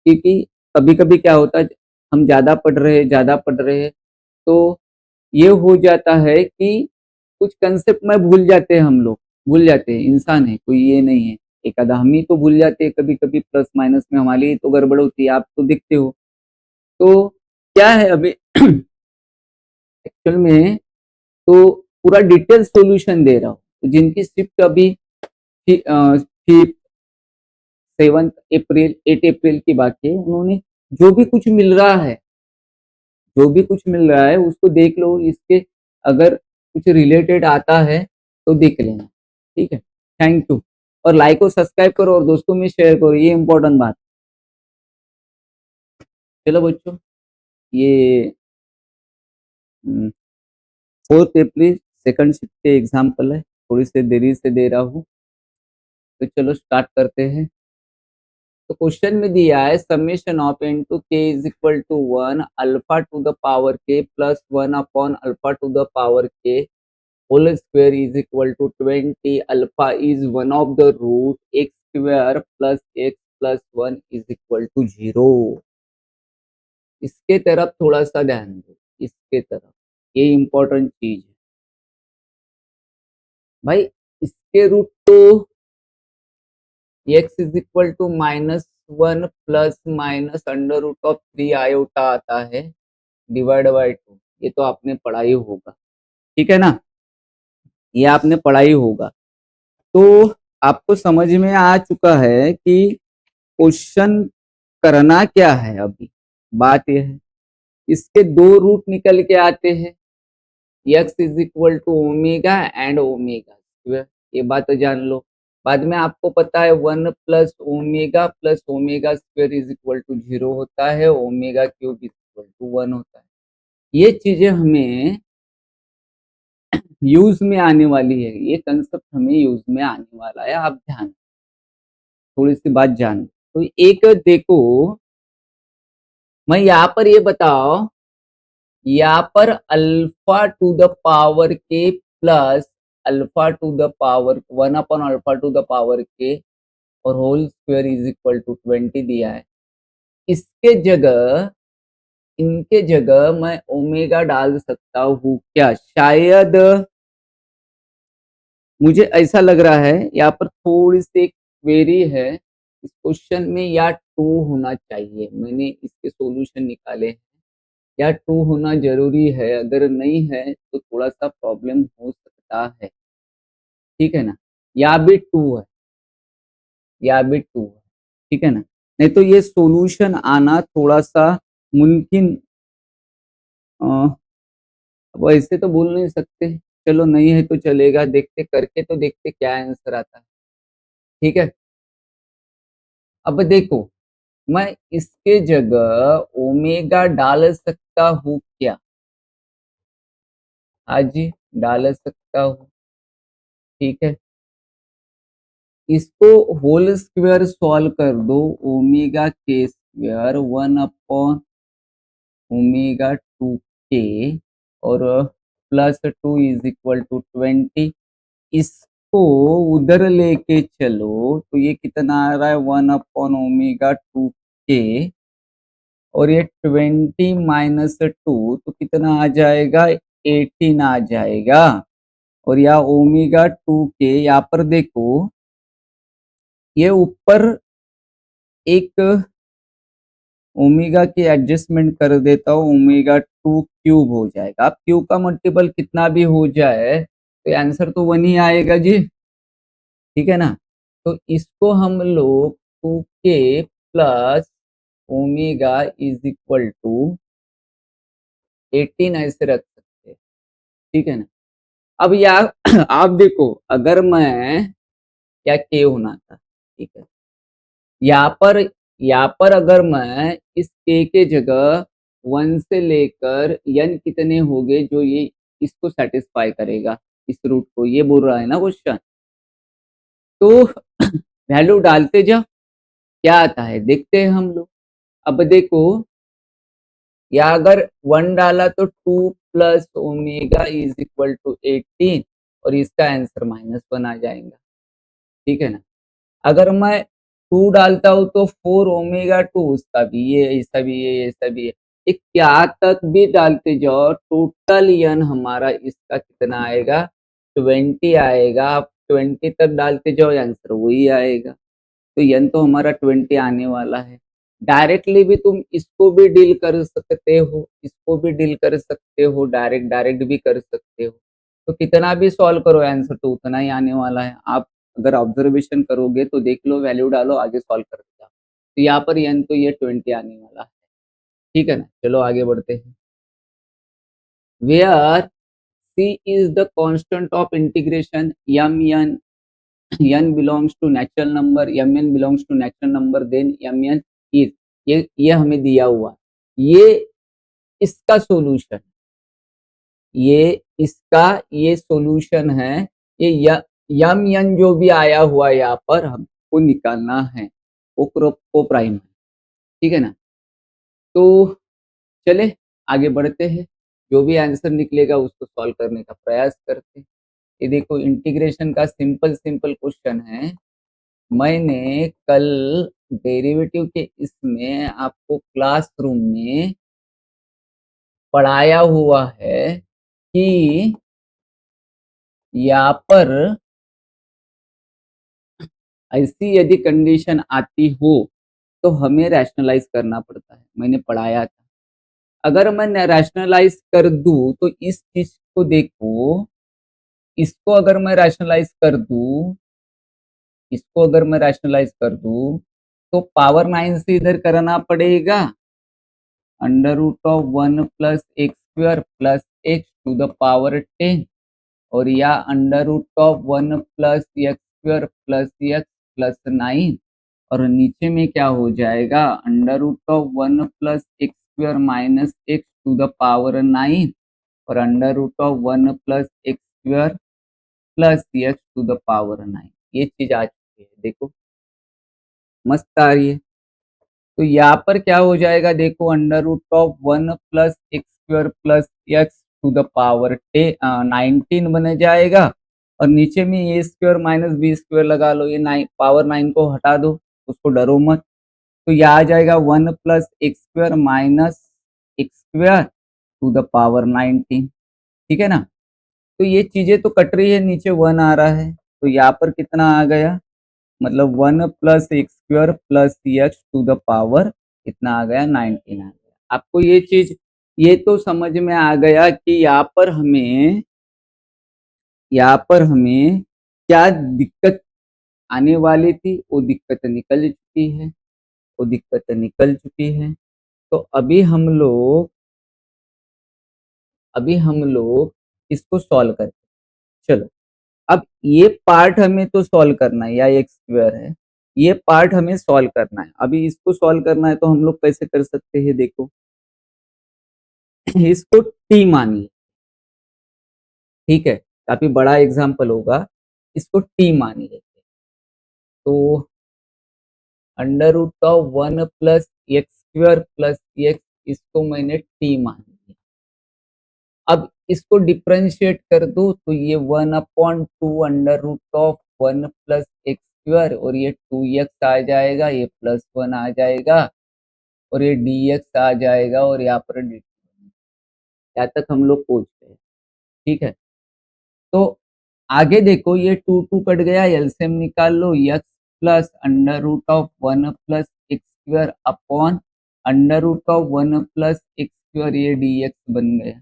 क्योंकि कभी कभी क्या होता है, हम ज्यादा पढ़ रहे हैं तो ये हो जाता है कि कुछ कंसेप्ट में भूल जाते हैं, हम लोग भूल जाते हैं, इंसान है, कोई ये नहीं है। एक आधा हम ही तो भूल जाते हैं, कभी कभी प्लस माइनस में हमारी तो गड़बड़ होती है, आप तो देखते हो। तो क्या है अभी एक्चुअल में, तो पूरा डिटेल सॉल्यूशन दे रहा हूँ। तो जिनकी शिफ्ट अभी 7 अप्रैल 8 अप्रैल की बात है, उन्होंने जो भी कुछ मिल रहा है, जो भी कुछ मिल रहा है उसको देख लो, इसके अगर कुछ रिलेटेड आता है तो देख लेना, ठीक है। थैंक यू, और लाइक और सब्सक्राइब करो और दोस्तों में शेयर करो, ये इंपॉर्टेंट बात। चलो बच्चों, ये 4 अप्रैल सेकंड शिफ्ट के एग्जाम्पल है, थोड़ी सी देरी से दे रहा हूँ, तो चलो स्टार्ट करते हैं। तो क्वेश्चन में दिया है summation of into K is equal to 1 alpha to the power के plus 1 upon alpha to the power K whole square is equal to 20 alpha is one of the root x square plus x plus 1 is equal to 0। इसके तरफ थोड़ा सा ध्यान दो, इसके तरफ, ये इंपॉर्टेंट चीज है भाई। इसके रूट तो x is equal to -1 plus minus √3 iota आता है डिवाइड बाय 2, ये तो आपने पढ़ा ही होगा, ठीक है ना, ये आपने पढ़ा ही होगा। तो आपको समझ में आ चुका है कि क्वेश्चन करना क्या है। अभी बात यह है, इसके दो रूट निकल के आते हैं, x is equal to omega and omega, ये बात तो जान लो। बाद में आपको पता है 1 plus omega square is equal to 0 होता है, omega cube is equal to 1 होता है। ये चीजें हमें यूज में आने वाली है, ये कंसेप्ट हमें यूज में आने वाला है, आप ध्यान थोड़ी सी बात जान। तो एक देखो, मैं यहाँ पर ये बताओ, यहाँ पर अल्फा टू द पावर के plus alpha to the power 1 upon alpha to the power k और whole square is equal to 20 दिया है। इसके जगह, इनके जगह मैं ओमेगा डाल सकता हूँ क्या? शायद मुझे ऐसा लग रहा है यहाँ पर थोड़ी सी एक क्वेरी है इस क्वेश्चन में, या टू होना चाहिए। मैंने इसके सॉल्यूशन निकाले हैं, या टू होना जरूरी है, अगर नहीं है तो थोड़ा सा प्रॉब्लम हो सकता है, ठीक है ना? या भी टू है, या भी टू है, ठीक है ना? नहीं तो ये सॉल्यूशन आना थोड़ा सा मुमकिन, अब ऐसे तो बोल नहीं सकते, चलो नहीं है तो चलेगा, देखते करके तो देखते क्या आंसर आता है, ठीक है? अब देखो, मैं इसके जगह ओमेगा डाल सकता हूँ क्या? हाँ जी, डाल सकता हूँ, ठीक है। इसको होल स्क्वायर सॉल्व कर दो, ओमेगा के स्क्वायर 1 अपॉन ओमेगा 2 के और +2 इज इक्वल टू 20। इसको उधर लेके चलो तो ये कितना आ रहा है? 1 अपॉन ओमेगा 2 के और ये 20 माइनस 2 तो कितना आ जाएगा? 18 आ जाएगा। और यहाँ ओमेगा 2 के यहाँ पर देखो, ये ऊपर एक ओमेगा की एडजस्टमेंट कर देता हूँ, ओमेगा 2 क्यूब हो जाएगा। अब क्यूब का मल्टीपल कितना भी हो जाए तो आंसर तो 1 ही आएगा जी, ठीक है ना? तो इसको हम लोग 2 k plus omega is equal to 18 ऐसे रख सकते हैं, ठीक है ना? अब यार आप देखो, अगर मैं, क्या के होना था, ठीक है, यहाँ पर अगर मैं इस के जगह 1 से लेकर n कितने हो गए जो ये इसको सेटिस्फाई करेगा, इस रूट को, ये बोल रहा है ना क्वेश्चन। तो वैल्यू डालते जाओ, क्या आता है देखते हैं हम लोग। अब देखो, या अगर 1 डाला तो 2 plus omega is equal to 18 और इसका आंसर -1 आ जाएगा, ठीक है ना? अगर मैं 2 डालता हूँ तो 4 ओमेगा 2, उसका भी ये, ऐसा भी ये, ऐसा भी ये, ये क्या तक भी डालते जाओ, टोटल यन हमारा इसका कितना आएगा? 20 आएगा। आप 20 तक डालते जाओ, आंसर वही आएगा। तो यन तो हमारा 20 आने वाला है। डायरेक्टली भी तुम इसको भी डील कर सकते हो, इसको भी डील कर सकते हो, डायरेक्ट डायरेक्ट भी कर सकते हो। तो कितना भी सॉल्व करो, आंसर तो उतना ही आने वाला है। आप अगर ऑब्जर्वेशन करोगे तो देख लो, वैल्यू डालो, आगे सॉल्व कर दो। तो यहाँ पर यन तो ये 20 आने वाला है, ठीक है ना? चलो आगे बढ़ते हैं। Where c is the constant of integration mn, n belongs to natural number, mn belongs to natural number, then mn is, ये हमें दिया हुआ, ये इसका सॉल्यूशन, ये इसका ये सॉल्यूशन है। ये यम यन जो भी आया हुआ यहाँ पर हमको निकालना है, वो प्राइम है, ठीक है ना? तो चले आगे बढ़ते हैं, जो भी आंसर निकलेगा उसको सॉल्व करने का प्रयास करते हैं। ये देखो, इंटीग्रेशन का सिंपल सिंपल क्वेश्चन है। मैंने कल डेरिवेटिव के इसमें आपको क्लासरूम में पढ़ाया हुआ है कि यहाँ पर ऐसी यदि कंडीशन आती हो तो हमें रैशनलाइज करना पड़ता है, मैंने पढ़ाया था। अगर मैं रैशनलाइज कर दूं तो इस चीज को देखो, इसको अगर मैं रैशनलाइज कर दूं, इसको अगर मैं रैशनलाइज कर दूं तो पावर 9 से इधर करना पड़ेगा, √1 plus x square plus x to the power 10, और या √1 plus x square plus x plus 9, और नीचे में क्या हो जाएगा? √1 plus x square minus x to the power 9 और under root of 1 plus x square plus x to the power 9। ये चीज आ चुकी है, देखो मस्त आ रही है। तो यहाँ पर क्या हो जाएगा, देखो under root of 1 plus x square plus x to the power 19 बन जाएगा। और नीचे में a square minus b square लगा लो, ये 9 पावर 9 को हटा दो, उसको डरो मत। तो यह आ जाएगा 1 plus x square minus x square to the power 19। ठीक है ना। तो ये चीजें तो कट रही है, नीचे 1 आ रहा है, तो यहाँ पर कितना आ गया, मतलब 1 plus x square plus x to the power कितना आ गया, 19 आ गया। आपको ये चीज ये तो समझ में आ गया कि यहाँ पर हमें क्या दिक्कत आने वाली थी, वो दिक्कत निकल चुकी है, वो दिक्कत निकल चुकी है। तो अभी हम लोग इसको सॉल्व करते हैं। चलो, अब ये पार्ट हमें तो सॉल्व करना है, या एक्स स्क्वायर है, ये पार्ट हमें सॉल्व करना है। अभी इसको सॉल्व करना है तो हम लोग कैसे कर सकते हैं, देखो इसको टी मानिए, ठीक है, काफी बड़ा एग्जाम्पल होगा, इसको टी मान लेते। तो under root of 1 plus x square plus x, इसको मैंने टी मान लिया। अब इसको डिफ्रेंशिएट कर दो तो ये 1/2 under root of 1 plus x square, और ये 2x आ जाएगा, ये प्लस 1 आ जाएगा, और ये dx आ जाएगा, और यहाँ पर dt। यहाँ तक हम लोग पहुंच गए, ठीक है। तो आगे देखो, ये 2 कट गया, एलसीएम निकाल लो, x plus under root of 1 plus x square upon under root of 1 plus x square, ये dx बन गया,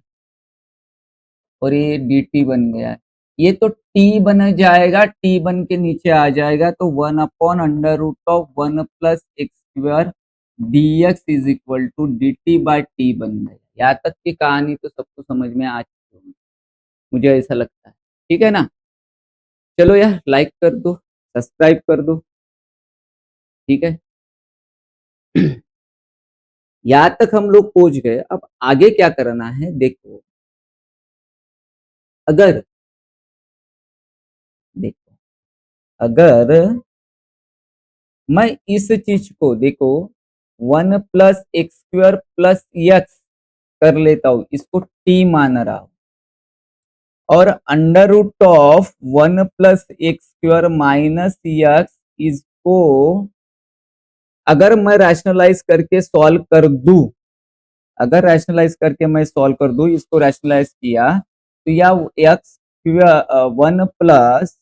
और ये dt बन गया है। ये तो t बन जाएगा, t बन के नीचे आ जाएगा, तो 1 upon under root of 1 plus x square dx is equal to dt by t बन गया। यहाँ तक की कहानी तो सबको समझ में आ चुकी होगी, मुझे ऐसा लगता है, ठीक है ना। चलो यार, लाइक कर दो, सब्सक्राइब कर दो, ठीक है। यहाँ तक हम लोग पहुंच गए, अब आगे क्या करना है, देखो अगर देखो अगर मैं इस चीज को देखो 1 plus x square plus x कर लेता हूं, इसको टी मान रहा हूं, और under root of 1 plus x square minus x, इसको अगर मैं रैशनलाइज करके सॉल्व कर दूं, अगर रैशनलाइज करके मैं सॉल्व कर दूं, इसको रैशनलाइज किया तो या x 1 plus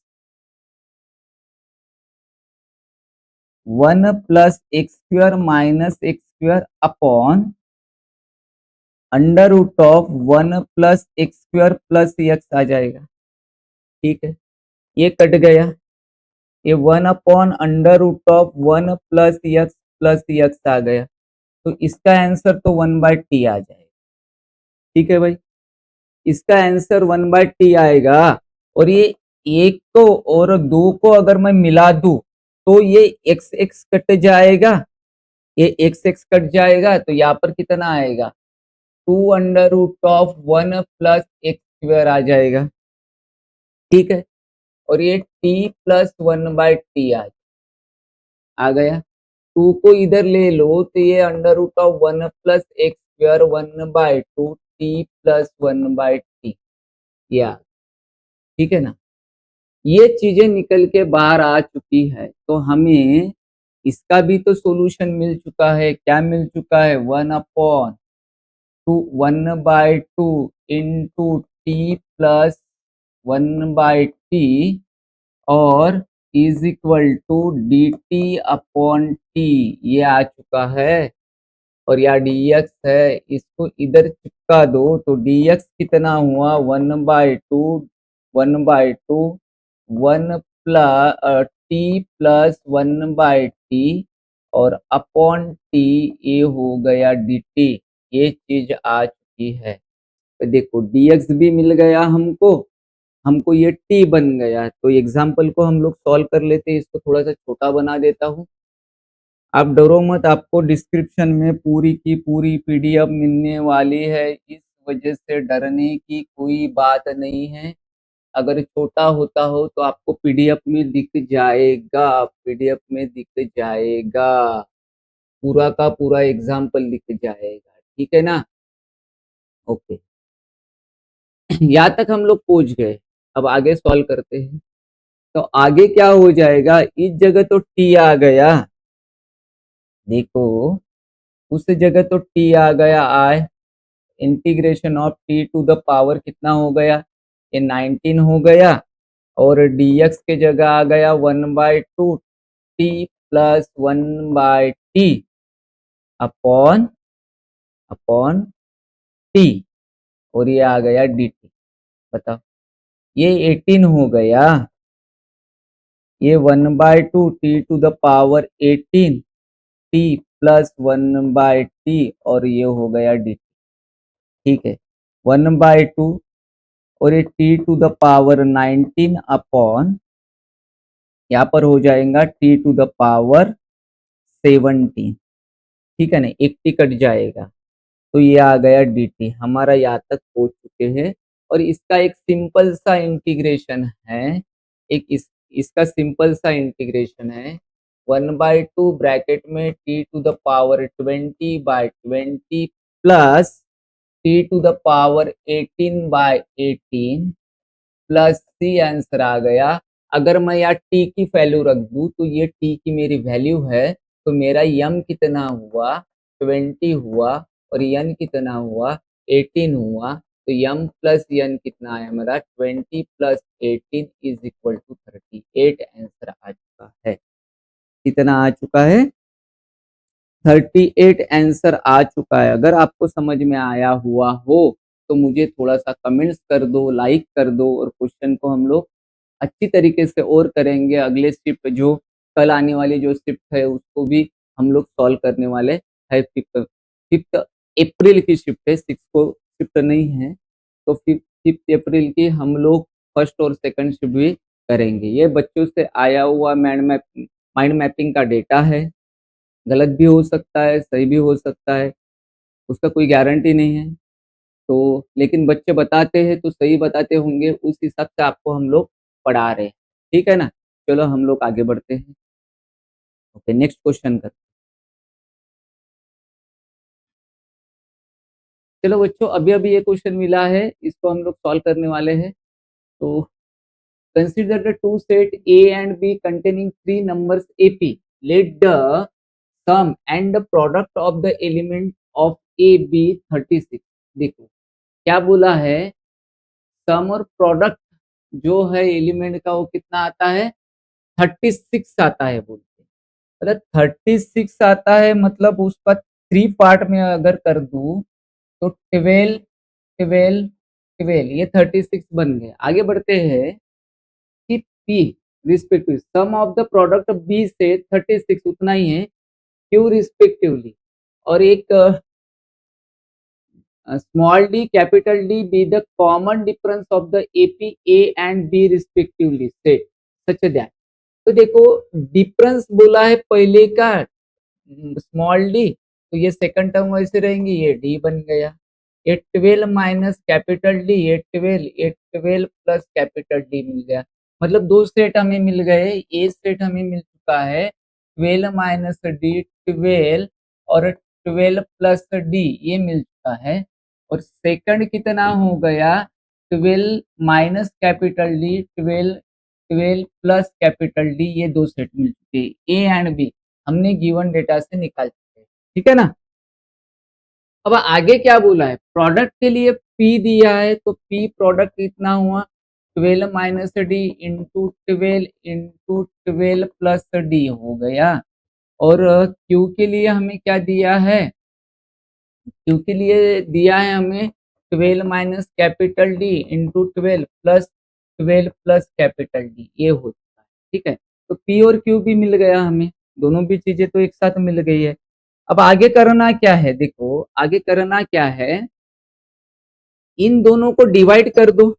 x square minus x square upon under root of 1 plus x square plus x आ जाएगा, ठीक है। ये कट गया, ये 1 upon under root of 1 plus x आ गया, तो इसका आंसर तो 1/t आ जाएगा, ठीक है भाई। इसका आंसर 1/t आएगा, और ये एक को और दो को अगर मैं मिला दूं तो ये एक्स एक्स कट जाएगा, ये एक्स एक्स कट जाएगा, तो यहाँ पर कितना आएगा, 2 under root of 1 plus x square आ जाएगा, ठीक है। और ये t प्लस 1/t आ गया। 2 को इधर ले लो तो ये under root of 1 plus x square 1/2 t plus 1/t, या ठीक है ना। ये चीजें निकल के बाहर आ चुकी है, तो हमें इसका भी तो सॉल्यूशन मिल चुका है। क्या मिल चुका है, 1/2 इंटू टी प्लस 1/t, और is equal to d t upon t, ये आ चुका है। और या dx है, इसको इधर चिपका दो तो dx कितना हुआ, 1/2 1/2 1 प्लस टी प्लस 1/t, और अपॉन टी, ये हो गया dt। ये चीज आ चुकी है, तो देखो dx भी मिल गया हमको, हमको ये t बन गया। तो एग्जाम्पल को हम लोग सॉल्व कर लेते हैं, इसको थोड़ा सा छोटा बना देता हूँ। आप डरो मत, आपको डिस्क्रिप्शन में पूरी की पूरी पीडीएफ मिलने वाली है, इस वजह से डरने की कोई बात नहीं है। अगर छोटा होता हो तो आपको पीडीएफ में दिख जाएगा, पीडीएफ में दिख जाएगा, पूरा का पूरा एग्जाम्पल दिख जाएगा, ठीक है ना। ओके, यहाँ तक हम लोग पहुंच गए। अब आगे सॉल्व करते हैं। तो आगे क्या हो जाएगा, इस जगह तो टी आ गया, देखो उस जगह तो टी आ गया, I integration of T to the power कितना हो गया, ये 19 हो गया, और dx के जगह आ गया 1/2 t plus 1/t upon upon T, और ये आ गया dt। बताओ, ये 18 हो गया, ये 1/2 t to the power 18 t plus 1/t, और ये हो गया dt, ठीक है। 1/2 और ये t to the power 19 upon, यहाँ पर हो जाएगा टी टू द पावर 17, ठीक है ना, एक टी कट जाएगा, तो ये आ गया dt। हमारा यहाँ तक पहुंच चुके हैं, और इसका एक सिंपल सा इंटीग्रेशन है, इसका सिंपल सा इंटीग्रेशन है 1/2 ब्रैकेट में T to the power 20/20 plus T to the power 18/18 plus C, answer आ गया। अगर मैं यहाँ टी की वैल्यू रख दूं तो ये टी की मेरी वैल्यू है, तो मेरा यम कितना हुआ, 20 हुआ, और यन कितना हुआ, 18 हुआ, तो यम प्लस यन कितना आया मेरा, 20 plus 18 is equal to 38, answer आ चुका है। कितना आ चुका है, 38 आंसर आ चुका है। अगर आपको समझ में आया हुआ हो तो मुझे थोड़ा सा कमेंट्स कर दो, लाइक कर दो, और क्वेश्चन को हम लोग अच्छी तरीके से और करेंगे। अगले शिफ्ट जो कल आने वाली जो शिफ्ट है उसको भी हम लोग सॉल्व करने वाले है। फिफ्थ फिफ्थ अप्रैल की शिफ्ट है, 6 को शिफ्ट नहीं है, तो फिफ्थ अप्रैल की हम लोग फर्स्ट और सेकंड शिफ्ट भी करेंगे। ये बच्चों से आया हुआ माइंड मैपिंग का डेटा है, गलत भी हो सकता है, सही भी हो सकता है, उसका कोई गारंटी नहीं है। तो लेकिन बच्चे बताते हैं तो सही बताते होंगे, उस हिसाब से आपको हम लोग पढ़ा रहे हैं, ठीक है ना। चलो हम लोग आगे बढ़ते हैं। ओके, नेक्स्ट क्वेश्चन कर। चलो बच्चों, अभी अभी ये क्वेश्चन मिला है, इसको हम लोग सॉल्व करने वाले हैं। तो consider the two set a and b containing three numbers AP, let the sum and the product of the element of a b 36। देखो क्या बोला है, सम और प्रोडक्ट जो है एलिमेंट का वो कितना आता है, 36 आता है बोलते हैं। मतलब 36 आता है, मतलब उसका थ्री पार्ट में अगर कर दूं तो 12 12 12, ये 36 बन गए। आगे बढ़ते हैं कि p respective sum of the product b से 36 उतना ही है, क्यू रिस्पेक्टिवली, और एक small d capital d b the common difference of the AP a and b respectively set such that. तो देखो डिफरेंस बोला है पहले का स्मॉल डी, तो ये सेकंड टर्म वैसे रहेंगी, ये डी बन गया। ये 12 माइनस कैपिटल डी, ये 12 प्लस कैपिटल डी मिल गया। मतलब दो सेट हमें मिल गए, ए सेट हमें मिल चुका है 12 माइनस डी 12, और 12 प्लस डी ये मिल चुका है। और सेकंड कितना हो गया, 12 minus capital D 12, 12 plus capital D, ये दो सेट मिल चुके हैं, ए एंड बी हमने गिवन डेटा से निकाल चुके हैं, ठीक है ना। अब आगे क्या बोला है, प्रोडक्ट के लिए पी दिया है, तो पी प्रोडक्ट कितना हुआ, 12 minus D into 12 plus D हो गया। और क्यू के लिए हमें क्या दिया है, क्यू के लिए दिया है हमें 12 minus capital D into 12 plus capital D, ये होता है, ठीक है। तो पी और क्यू भी मिल गया हमें, दोनों भी चीजें तो एक साथ मिल गई है। अब आगे करना क्या है, देखो आगे करना क्या है, इन दोनों को डिवाइड कर दो,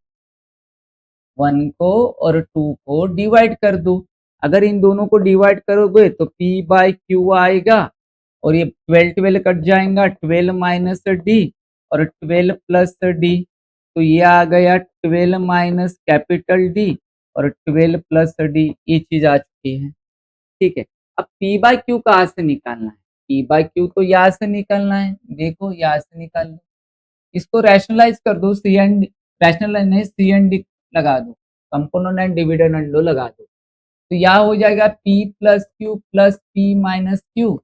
1 को और 2 को डिवाइड कर दो। अगर इन दोनों को डिवाइड करोगे तो P बाय Q आएगा और ये 12 12 कट जाएगा, 12 माइनस डी और 12 प्लस डी, तो ये आ गया 12 माइनस कैपिटल डी और 12 प्लस डी, ये चीज आ चुकी है। ठीक है, अब P बाय Q कहाँ से निकालना है? P बाय Q तो यहाँ से निकालना है, देखो यहाँ से निकाल लो, इसको रैशनलाइज कर दो, सी एंड रैशनलाइज नहीं, सी एंड डी लगा दो, component and dividend and low लगा दो, तो यहाँ हो जाएगा P plus Q plus P minus Q,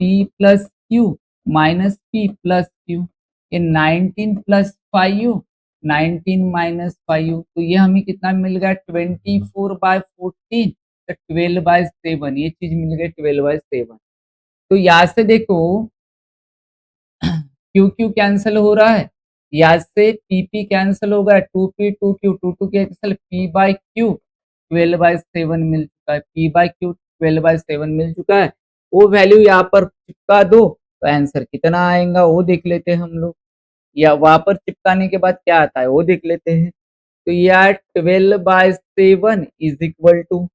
P plus Q minus P plus Q, ये 19 प्लस 5 19 माइनस 5, तो ये हमें कितना मिल गया 24 बाय 14, तो 12 बाय 7, ये चीज मिल गई 12 बाय 7। तो यहाँ से देखो क्यू क्यू कैंसिल हो रहा है, यहाँ से पी पी कैंसिल होगा, 2p 2q 2 cancel, P by Q 12 by 7 मिल चुका है, P बाय Q 12 बाय 7 मिल चुका है, वो वैल्यू यहाँ पर चिपका दो तो आंसर कितना आएगा वो देख लेते हैं हम लोग, या वहां पर चिपकाने के बाद क्या आता है वो देख लेते हैं। तो यार 12 by 7 is equal to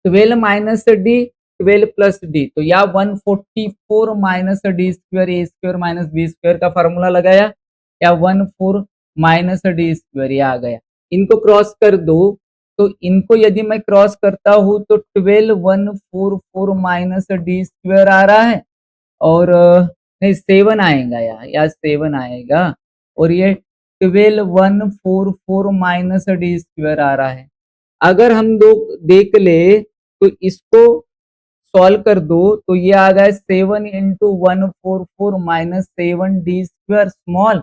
12 minus d 12 plus d, तो या 144 minus d square a square minus b square का फॉर्मूला लगाया, या 14 माइनस डी स्क्वायर, ये आ गया। इनको क्रॉस कर दो, तो इनको यदि मैं क्रॉस करता हूं तो 12 144 माइनस डी स्क्वायर आ रहा है, और नहीं 7 आएगा या 7 आएगा, और ये 12 144 माइनस डी स्क्वायर आ रहा है। अगर हम लोग देख ले तो इसको सॉल्व कर दो, तो ये आ गया 7 into 144 minus 7 D square small,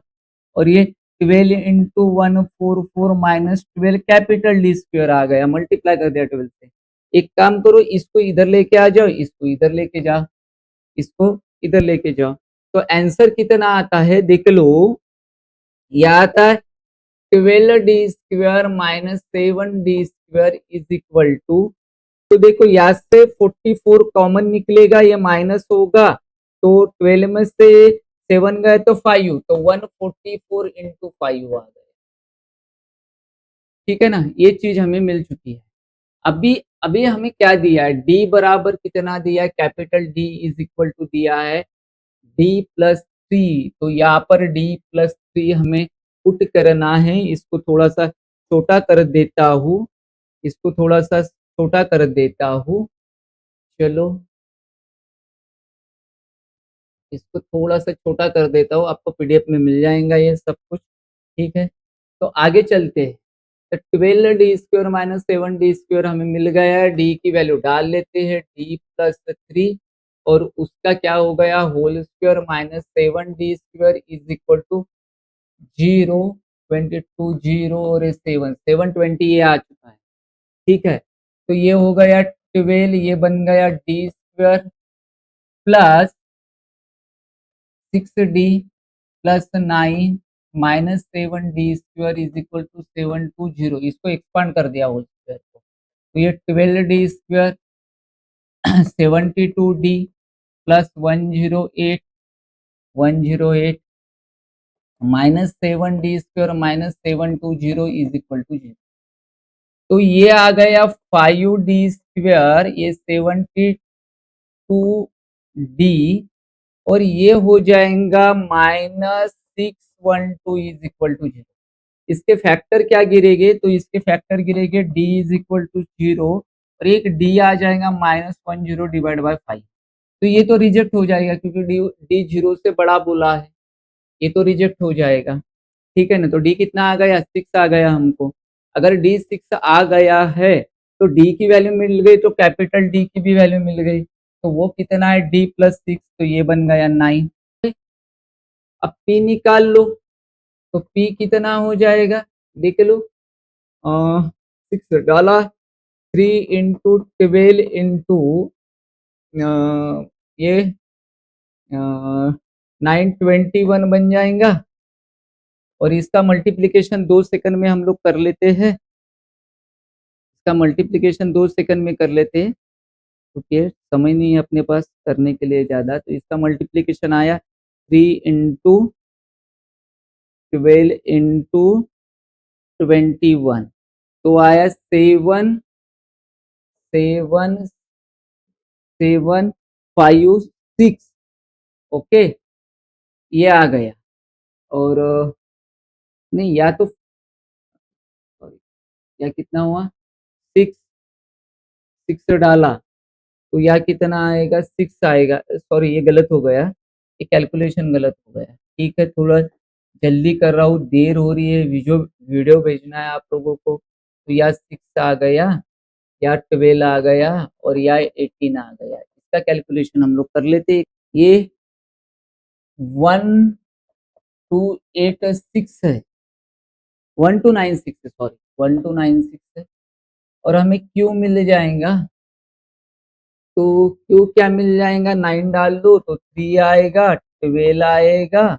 और ये 12 into 144 minus 12 capital D square आ गया, मल्टीप्लाई कर दिया 12 से। एक काम करो, इसको इधर लेके आ जाओ, इसको इधर लेके जाओ, इसको इधर लेके जाओ, तो आंसर कितना आता है देख लो, यह आता है 12 d square minus 7 D square is equal to, तो देखो यहाँ से 44 कॉमन निकलेगा, ये माइनस होगा, तो 12 में से 7 गए तो 5, तो 144 इंटू 5 आ गया। ठीक है ना, ये चीज हमें मिल चुकी है। अभी अभी हमें क्या दिया है, डी बराबर कितना दिया है, capital d is equal to दिया है डी प्लस थ्री, तो यहाँ पर डी प्लस थ्री हमें पुट करना है, इसको थोड़ा सा छोटा कर देता हूँ, इसको थोड़ा सा छोटा कर देता हूँ, चलो इसको थोड़ा सा छोटा कर देता हूँ, आपको पीडीएफ में मिल जाएगा ये सब कुछ। ठीक है, तो आगे चलते हैं, तो 12 d square minus 7 D square हमें मिल गया है, डी की वैल्यू डाल लेते हैं, डी प्लस थ्री, और उसका क्या हो गया whole square minus 7 D square is equal to 0 22 0 और 7 720 ये आ चुका है। ठीक है, तो ये हो गया 12, ये बन गया डी स्क्वायर प्लस 6d प्लस 9 minus 7d square is equal to 720, इसको एक्सपांड कर दिया होल स्क्वायर को, तो ये 12d square 72d plus 108 minus 7d square minus 720 is equal to 0, तो ये आ गया 5d स्क्वायर, ये 72d, और ये हो जाएगा माइनस 612 इज इक्वल टू 0। इसके फैक्टर क्या गिरेगे, तो इसके फैक्टर गिरेगे d इज इक्वल टू 0, और एक d आ जाएगा -10 डिवाइड बाय 5, तो ये तो रिजेक्ट हो जाएगा क्योंकि d 0 से बड़ा बोला है, ये तो रिजेक्ट हो जाएगा। ठीक है ना, तो d कितना आ गया 6 आ गया हमको, अगर d 6 आ गया है तो d की वैल्यू मिल गई, तो कैपिटल D की भी वैल्यू मिल गई, तो वो कितना है d प्लस 6, तो ये बन गया 9। अब p निकाल लो, तो p कितना हो जाएगा देख लो, 6 डाला, 3 इंटू 12 इंटू ये 921 बन जाएगा, और इसका मल्टीप्लिकेशन 2 सेकंड में हम लोग कर लेते हैं, इसका मल्टीप्लिकेशन 2 सेकंड में कर लेते हैं, क्योंकि समय नहीं है अपने पास करने के लिए ज़्यादा, तो इसका मल्टीप्लिकेशन आया 3 इंटू 12 इंटू 21, तो आया 7 7 7 5 6 ओके, ये आ गया। और नहीं या तो सॉरी, या कितना हुआ 6 6 डाला तो या कितना आएगा 6 आएगा। सॉरी ये गलत हो गया, ये कैलकुलेशन गलत हो गया। ठीक है, थोड़ा जल्दी कर रहा हूँ, देर हो रही है, वीडियो भेजना है आप लोगों को। तो या 6 आ गया या 12 आ गया और या 18 आ गया। इसका कैलकुलेशन हम लोग कर लेते। ये 1286 है, 1296 है, सॉरी 1296 है। और हमें क्यू मिल जाएगा, तो क्यू क्या मिल जाएगा, 9 डाल दो तो 3 आएगा, 12 आएगा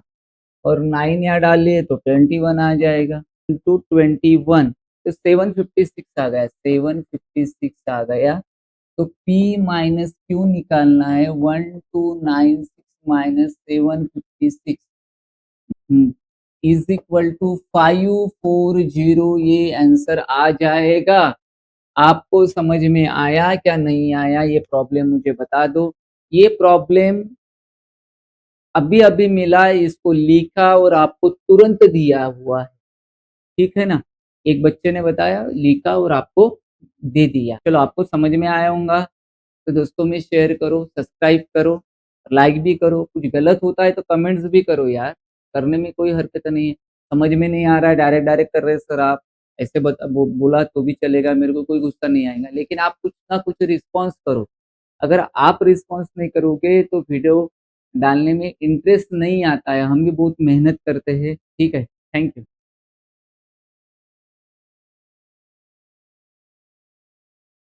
और 9 यहाँ डालिए तो 21 आ जाएगा। इंटू 21 तो 756 आ गया, 756 आ गया। तो P माइनस क्यू निकालना है, 1296 माइनस 756 इज इक्वल टू 540। ये आंसर आ जाएगा। आपको समझ में आया क्या नहीं आया, ये प्रॉब्लम मुझे बता दो। ये प्रॉब्लम अभी अभी मिला, इसको लिखा और आपको तुरंत दिया हुआ है, ठीक है ना। एक बच्चे ने बताया, लिखा और आपको दे दिया। चलो आपको समझ में आया होगा, तो दोस्तों में शेयर करो, सब्सक्राइब करो, लाइक भी करो। कुछ गलत होता है तो कमेंट्स भी करो यार, करने में कोई हरकत नहीं है। समझ में नहीं आ रहा है, डायरेक्ट डायरेक्ट कर रहे सर आप, ऐसे बोला तो भी चलेगा, मेरे को कोई गुस्सा नहीं आएगा, लेकिन आप कुछ ना कुछ रिस्पॉन्स करो। अगर आप रिस्पॉन्स नहीं करोगे तो वीडियो डालने में इंटरेस्ट नहीं आता है। हम भी बहुत मेहनत करते हैं, ठीक है। Thank you.